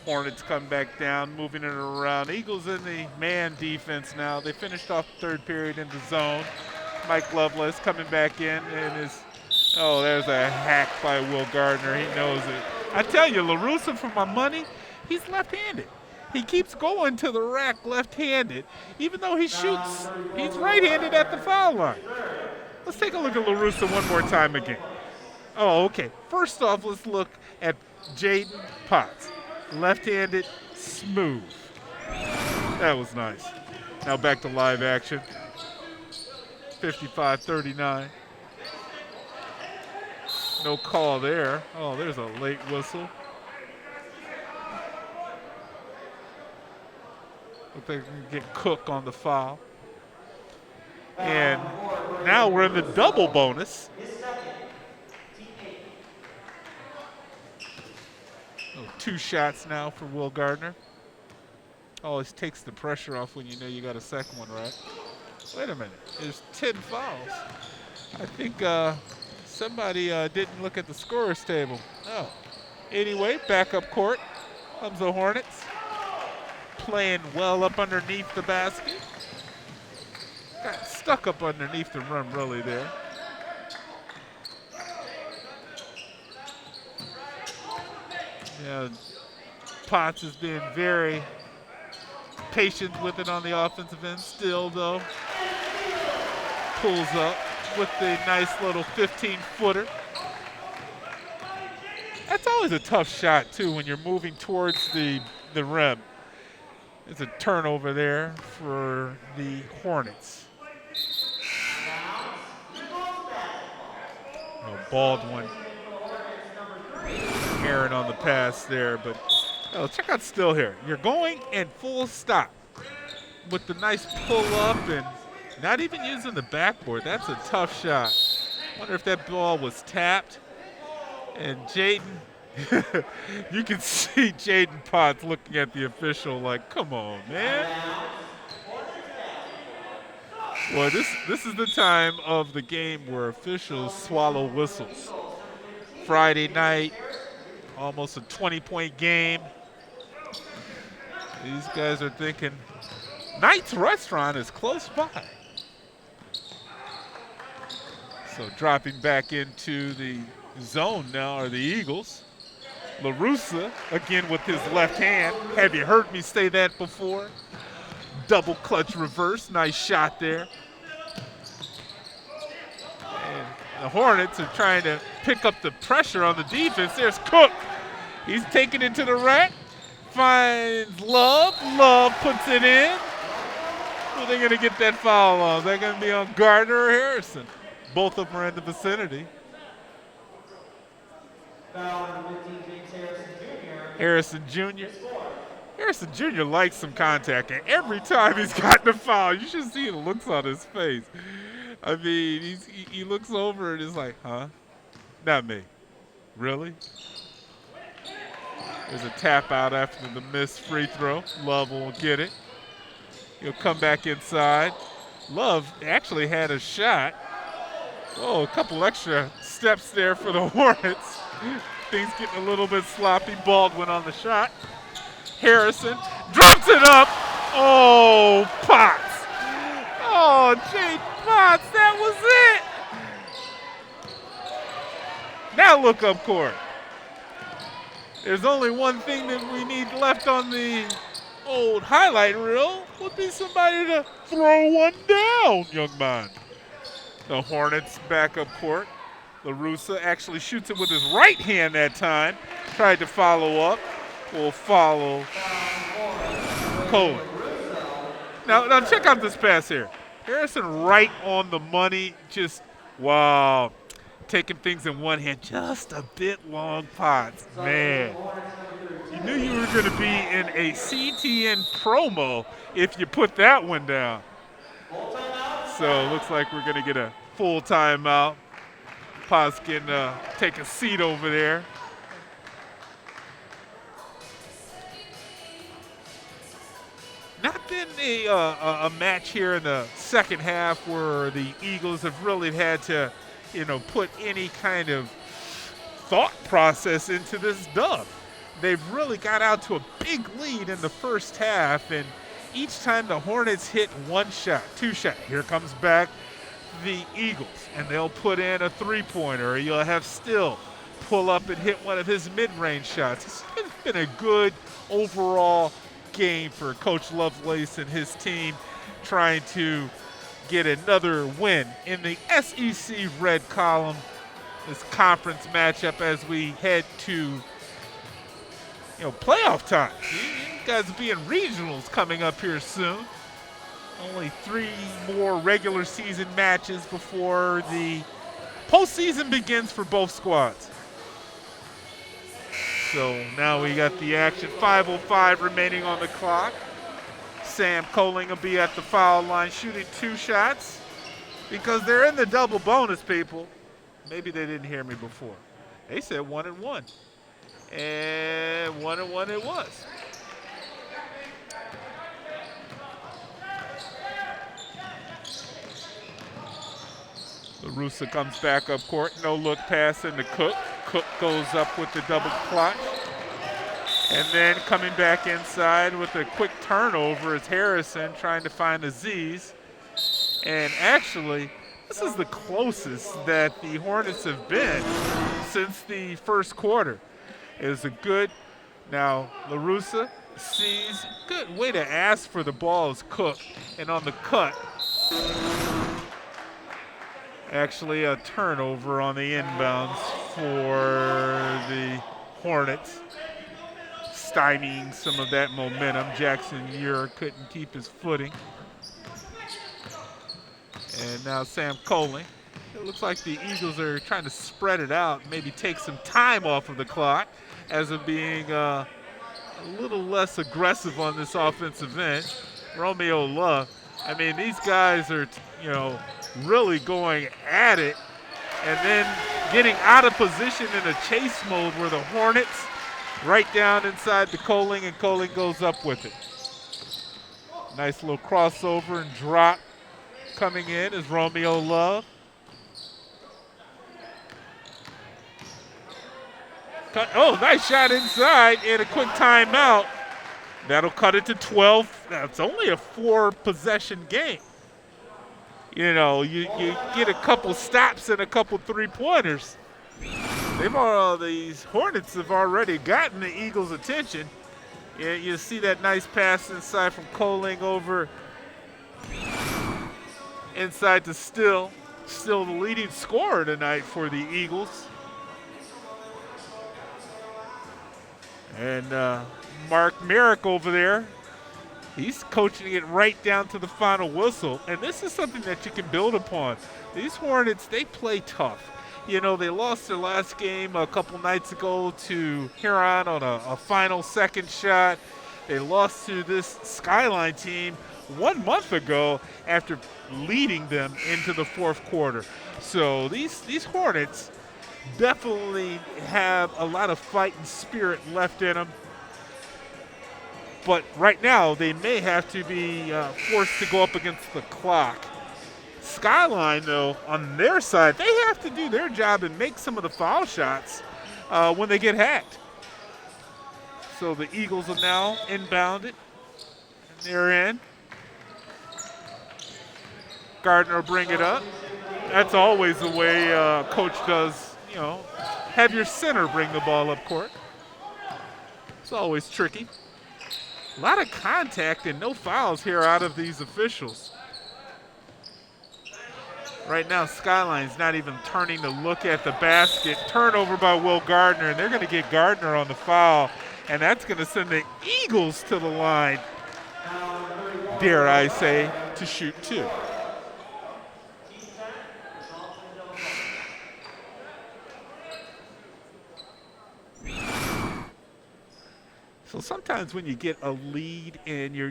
Hornets come back down, moving it around. Eagles in the man defense now. They finished off the third period in the zone. Mike Lovelace coming back in and is, oh, there's a hack by Will Gardner. He knows it. I tell you, LaRussa, for my money, he's left-handed. He keeps going to the rack left-handed, even though he shoots. He's right-handed at the foul line. Let's take a look at LaRussa one more time again. Oh, okay. First off, let's look at Jaden Potts. Left-handed, smooth. That was nice. Now back to live action. 55-39. No call there. Oh, there's a late whistle. Looks like we can get Cook on the foul. And now we're in the double bonus. Oh, 2 shots now for Will Gardner. Always takes the pressure off when you know you got a second one, right? Wait a minute. There's 10 fouls. I think Somebody didn't look at the scorer's table. Oh. Anyway, backup court comes the Hornets. Playing well up underneath the basket. Got stuck up underneath the rim really there. Yeah, Potts is being very patient with it on the offensive end. Still, though, pulls up with the nice little 15-footer. That's always a tough shot, too, when you're moving towards the rim. There's a turnover there for the Hornets. Oh, Baldwin. Aaron on the pass there, but check out Still here. You're going and full stop with the nice pull up and not even using the backboard. That's a tough shot. Wonder if that ball was tapped. And Jaden, you can see Jaden Potts looking at the official like, come on, man. Well, this is the time of the game where officials swallow whistles. Friday night, almost a 20-point game. These guys are thinking, Knight's Restaurant is close by. So dropping back into the zone now are the Eagles. LaRussa again with his left hand. Have you heard me say that before? Double clutch reverse, nice shot there. And the Hornets are trying to pick up the pressure on the defense. There's Cook. He's taking it to the rack. Finds Love. Love puts it in. Who are they going to get that foul on? Is that going to be on Gardner or Harrison? Both of them are in the vicinity. Harrison Jr. Harrison Jr. likes some contact, and every time he's gotten a foul, you should see the looks on his face. I mean, he looks over and is like, huh? Not me. Really? There's a tap out after the missed free throw. Love will get it. He'll come back inside. Love actually had a shot. Oh, a couple extra steps there for the Hornets. Things getting a little bit sloppy. Baldwin on the shot. Harrison drops it up. Oh, Potts. Oh, Jay Potts, that was it. Now look up court. There's only one thing that we need left on the old highlight reel. Would be somebody to throw one down, young man. The Hornets back up court. LaRussa actually shoots it with his right hand that time. Tried to follow up. Will follow Cohen. Now check out this pass here. Harrison right on the money. Just, wow. Taking things in one hand. Just a bit long. Potts. Man. You knew you were going to be in a CTN promo if you put that one down. So looks like we're going to get a full timeout. Potts can take a seat over there. Not been a match here in the second half where the Eagles have really had to, put any kind of thought process into this dub. They've really got out to a big lead in the first half, and each time the Hornets hit one shot, two shot, here comes back the Eagles, and they'll put in a three-pointer, or you'll have Still pull up and hit one of his mid-range shots. It's been a good overall game for Coach Lovelace and his team, trying to get another win in the SEC red column, this conference matchup as we head to playoff time. You guys will be in regionals coming up here soon. Only 3 more regular season matches before the postseason begins for both squads. So now we got the action. 5:05 remaining on the clock. Sam Coling will be at the foul line shooting 2 shots because they're in the double bonus, people. Maybe they didn't hear me before. They said 1-1. And 1-1 it was. LaRussa comes back up court. No look pass into Cook. Cook goes up with the double clutch. And then coming back inside with a quick turnover is Harrison trying to find Aziz. And actually, this is the closest that the Hornets have been since the first quarter. It was a good, now LaRussa sees, good way to ask for the ball is Cook. And on the cut, actually a turnover on the inbounds for the Hornets, stymieing some of that momentum. Jackson Muir couldn't keep his footing. And now Sam Coley. It looks like the Eagles are trying to spread it out, maybe take some time off of the clock as of being a little less aggressive on this offensive end. Romeo Love, I mean, these guys are, really going at it and then getting out of position in a chase mode where the Hornets right down inside the Coling, and Coling goes up with it. Nice little crossover and drop coming in is Romeo Love. Oh, nice shot inside and a quick timeout. That'll cut it to 12. That's only a 4-possession game. You get a couple stops and a couple three-pointers. These Hornets have already gotten the Eagles' attention. You see that nice pass inside from Coling over inside to Still the leading scorer tonight for the Eagles. And Mark Merrick over there, he's coaching it right down to the final whistle. And this is something that you can build upon. These Hornets, they play tough. They lost their last game a couple nights ago to Huron on a final second shot. They lost to this Skyline team 1 month ago after leading them into the fourth quarter. So these Hornets definitely have a lot of fight and spirit left in them. But right now, they may have to be forced to go up against the clock. Skyline, though, on their side, they have to do their job and make some of the foul shots when they get hacked. So the Eagles are now inbounded, and they're in. Gardner will bring it up. That's always the way coach does, have your center bring the ball up court. It's always tricky. A lot of contact and no fouls here out of these officials. Right now, Skyline's not even turning to look at the basket. Turnover by Will Gardner, and they're going to get Gardner on the foul, and that's going to send the Eagles to the line, dare I say, to shoot two. So sometimes when you get a lead and you're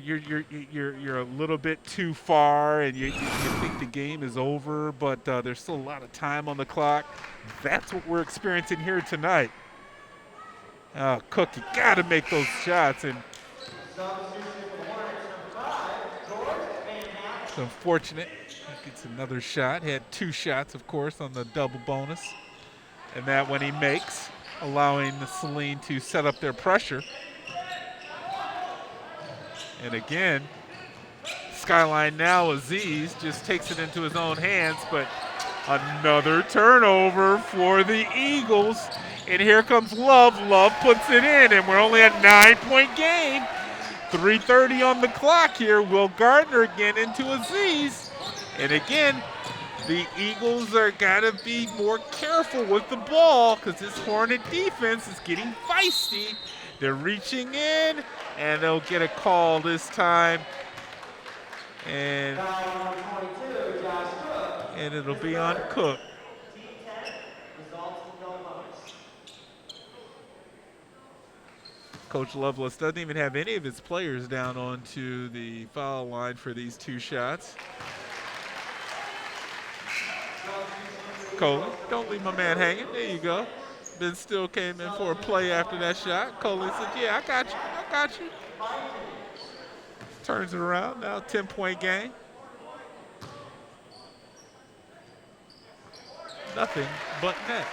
a little bit too far and you think the game is over, but there's still a lot of time on the clock. That's what we're experiencing here tonight. Cook, you got to make those shots, and it's unfortunate. He gets another shot. He had 2 shots, of course, on the double bonus, and that one he makes, allowing the Saline to set up their pressure. And again, Skyline now, Aziz just takes it into his own hands, but another turnover for the Eagles. And here comes Love. Love puts it in, and we're only a 9-point game. 3:30 on the clock here. Will Gardner again into Aziz. And again, the Eagles are got to be more careful with the ball because this Hornet defense is getting feisty. They're reaching in, and they'll get a call this time. And it'll be on Cook. Coach Lovelace doesn't even have any of his players down onto the foul line for these 2 shots. Coley, don't leave my man hanging. There you go. Ben Still came in for a play after that shot. Coley said, yeah, I got you. Turns it around, now 10-point game. nothing but net.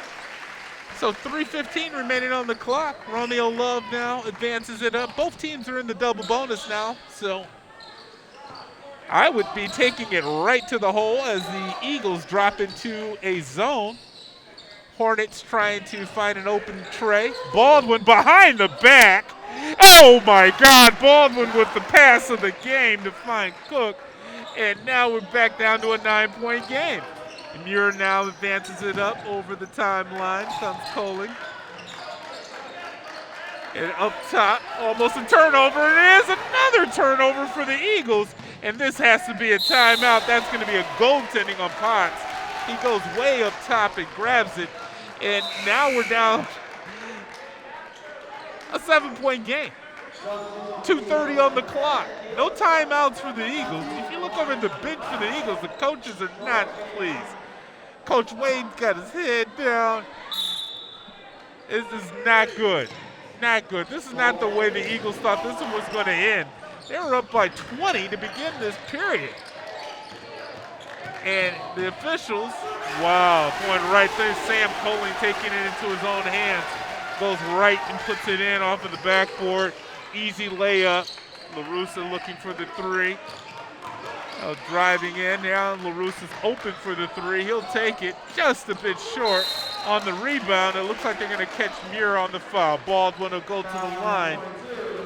So 3:15 remaining on the clock. Romeo Love now advances it up. Both teams are in the double bonus now, so I would be taking it right to the hole as the Eagles drop into a zone. Hornets trying to find an open tray. Baldwin behind the back. Oh my God, Baldwin with the pass of the game to find Cook. And now we're back down to a 9-point game. Muir now advances it up over the timeline. Comes Coling. And up top, almost a turnover. It is another turnover for the Eagles. And this has to be a timeout. That's going to be a goaltending on Potts. He goes way up top and grabs it. And now we're down a 7-point game. 2:30 on the clock. No timeouts for the Eagles. If you look over at the bench for the Eagles, the coaches are not pleased. Coach Wade's got his head down. This is not good. Not good. This is not the way the Eagles thought this one was going to end. They were up by 20 to begin this period. And the officials, wow, going right there. Sam Coling taking it into his own hands. Goes right and puts it in off of the backboard. Easy layup. LaRussa looking for the three. Driving in. Now LaRussa's open for the three. He'll take it just a bit short on the rebound. It looks like they're going to catch Muir on the foul. Baldwin will go to the line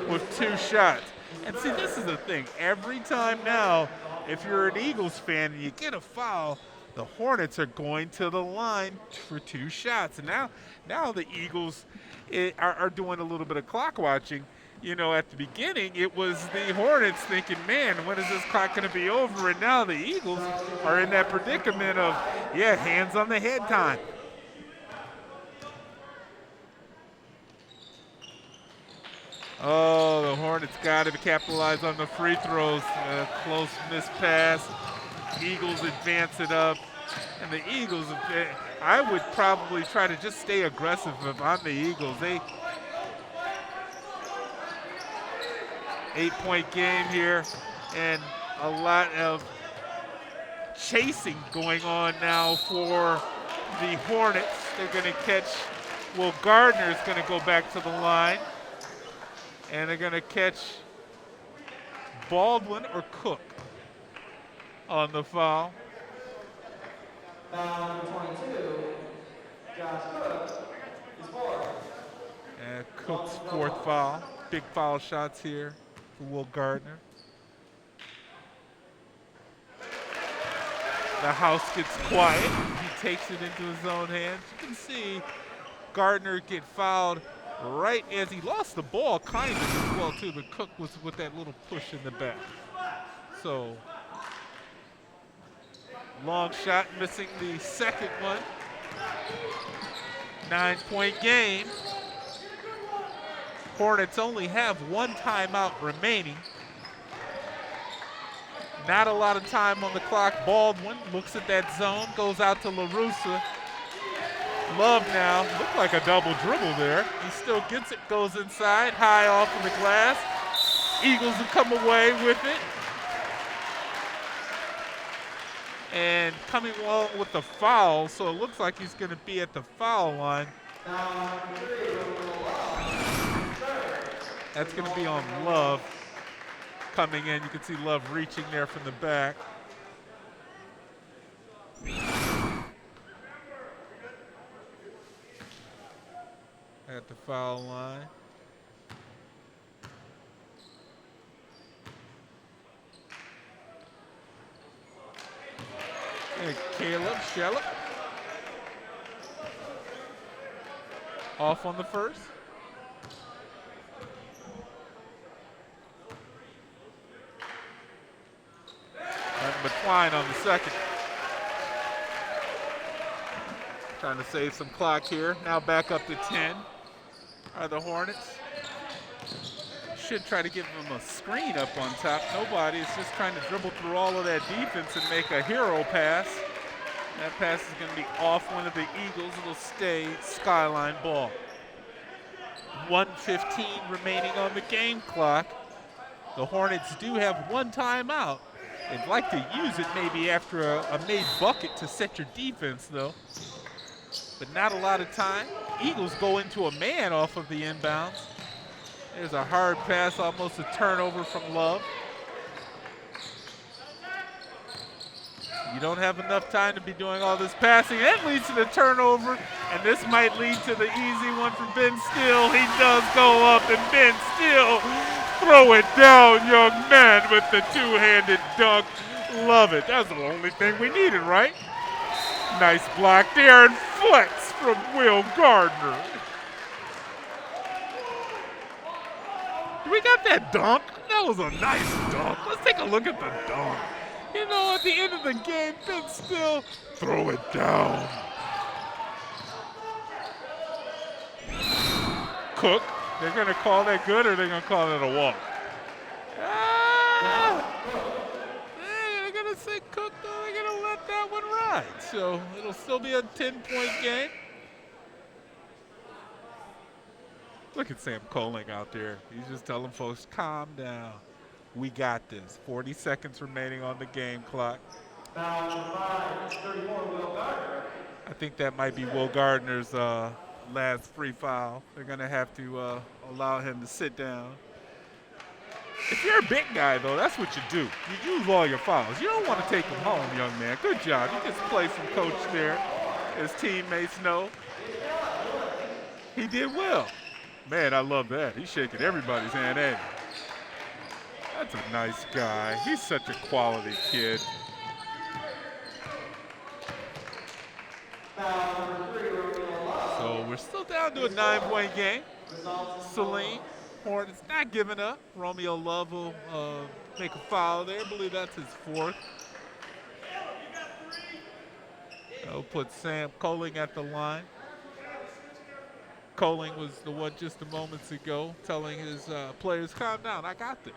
with 2 shots. And see, this is the thing. Every time now, if you're an Eagles fan and you get a foul, the Hornets are going to the line for 2 shots. And now the Eagles are doing a little bit of clock watching. You know, at the beginning, it was the Hornets thinking, man, when is this clock going to be over? And now the Eagles are in that predicament of, yeah, hands on the head time. Oh, the Hornets got to capitalize on the free throws. Close miss pass. Eagles advance it up. And the Eagles, I would probably try to just stay aggressive if I'm the Eagles. 8-point game here, and a lot of chasing going on now for the Hornets. They're going to catch, well, Gardner's going to go back to the line, and they're going to catch Baldwin or Cook on the foul. Foul number 22, Josh Cook is 4. And Cook's 4th foul. Big foul shots here for Will Gardner. The house gets quiet. He takes it into his own hands. You can see Gardner get fouled right as he lost the ball kind of as well too, but Cook was with that little push in the back. So, long shot, missing the second one. 9-point game. Hornets only have 1 timeout remaining. Not a lot of time on the clock. Baldwin looks at that zone, goes out to LaRussa. Love now, looked like a double dribble there. He still gets it, goes inside, high off of the glass. Eagles will come away with it. And coming along with the foul, so it looks like he's going to be at the foul line. That's going to be on Love coming in. You can see Love reaching there from the back. At the foul line. And Caleb Shellop off on the first. And McCline on the second. Trying to save some clock here. Now back up to 10 are the Hornets. Should try to give them a screen up on top. Nobody is just trying to dribble through all of that defense and make a hero pass. That pass is going to be off one of the Eagles. It'll stay Skyline ball. 1:15 remaining on the game clock. The Hornets do have 1 timeout. They'd like to use it maybe after a made bucket to set your defense, though. but not a lot of time. Eagles go into a man off of the inbounds. There's a hard pass, almost a turnover from Love. You don't have enough time to be doing all this passing. That leads to the turnover, and this might lead to the easy one for Ben Steele. He does go up, and Ben Steele throw it down, young man, with the two-handed dunk. Love it. That's the only thing we needed, right? Nice block there, and flex from Will Gardner. We got that dunk. That was a nice dunk. Let's take a look at the dunk. You know, at the end of the game, Ben Steele, throw it down. Cook, they're going to call that good or they're going to call it a walk? They're going to say Cook, though. They're going to let that one ride. So it'll still be a 10-point game. Look at Sam Coling out there. He's just telling folks, calm down. We got this. 40 seconds remaining on the game clock. Foul number 5, 34, Will Gardner. I think that might be Will Gardner's last free foul. They're going to have to allow him to sit down. If you're a big guy, though, that's what you do. You use all your fouls. You don't want to take them home, young man. Good job. You just play some coach there. His teammates know. He did well. Man, I love that. He's shaking everybody's hand at him. That's a nice guy. He's such a quality kid. So we're still down to a 9-point game. Saline, Hornets not giving up. Romeo Love will make a foul there. I believe that's his 4th. That'll put Sam Coling at the line. Coling was the one just a moments ago telling his players, calm down, I got this.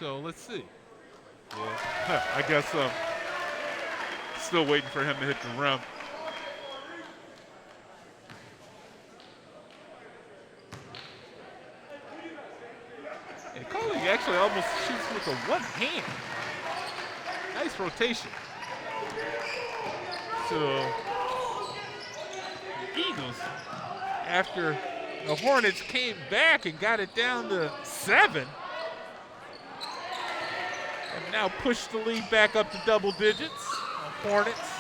So let's see. Yeah, I guess still waiting for him to hit the rim. And Coling actually almost shoots with a one hand. Nice rotation. So the Eagles, after the Hornets came back and got it down to 7, and now push the lead back up to double digits. The Hornets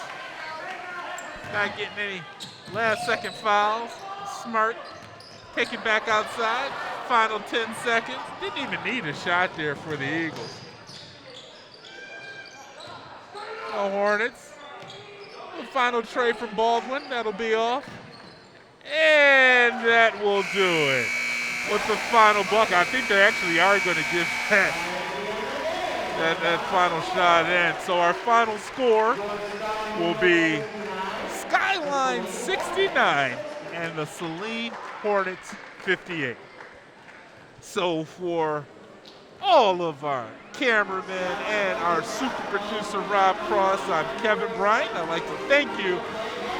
not getting any last-second fouls. Smart taking back outside. Final 10 seconds. Didn't even need a shot there for the Eagles. The Hornets. The final tray from Baldwin. That'll be off. And that will do it. With the final bucket. I think they actually are going to give that final shot in. So our final score will be Skyline 69 and the Saline Hornets 58. So for all of our cameramen and our super producer Rob Cross, I'm Kevin Bryant. I'd like to thank you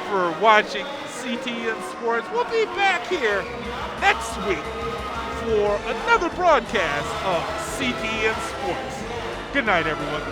for watching CTN Sports. We'll be back here next week for another broadcast of CTN Sports. Good night, everyone.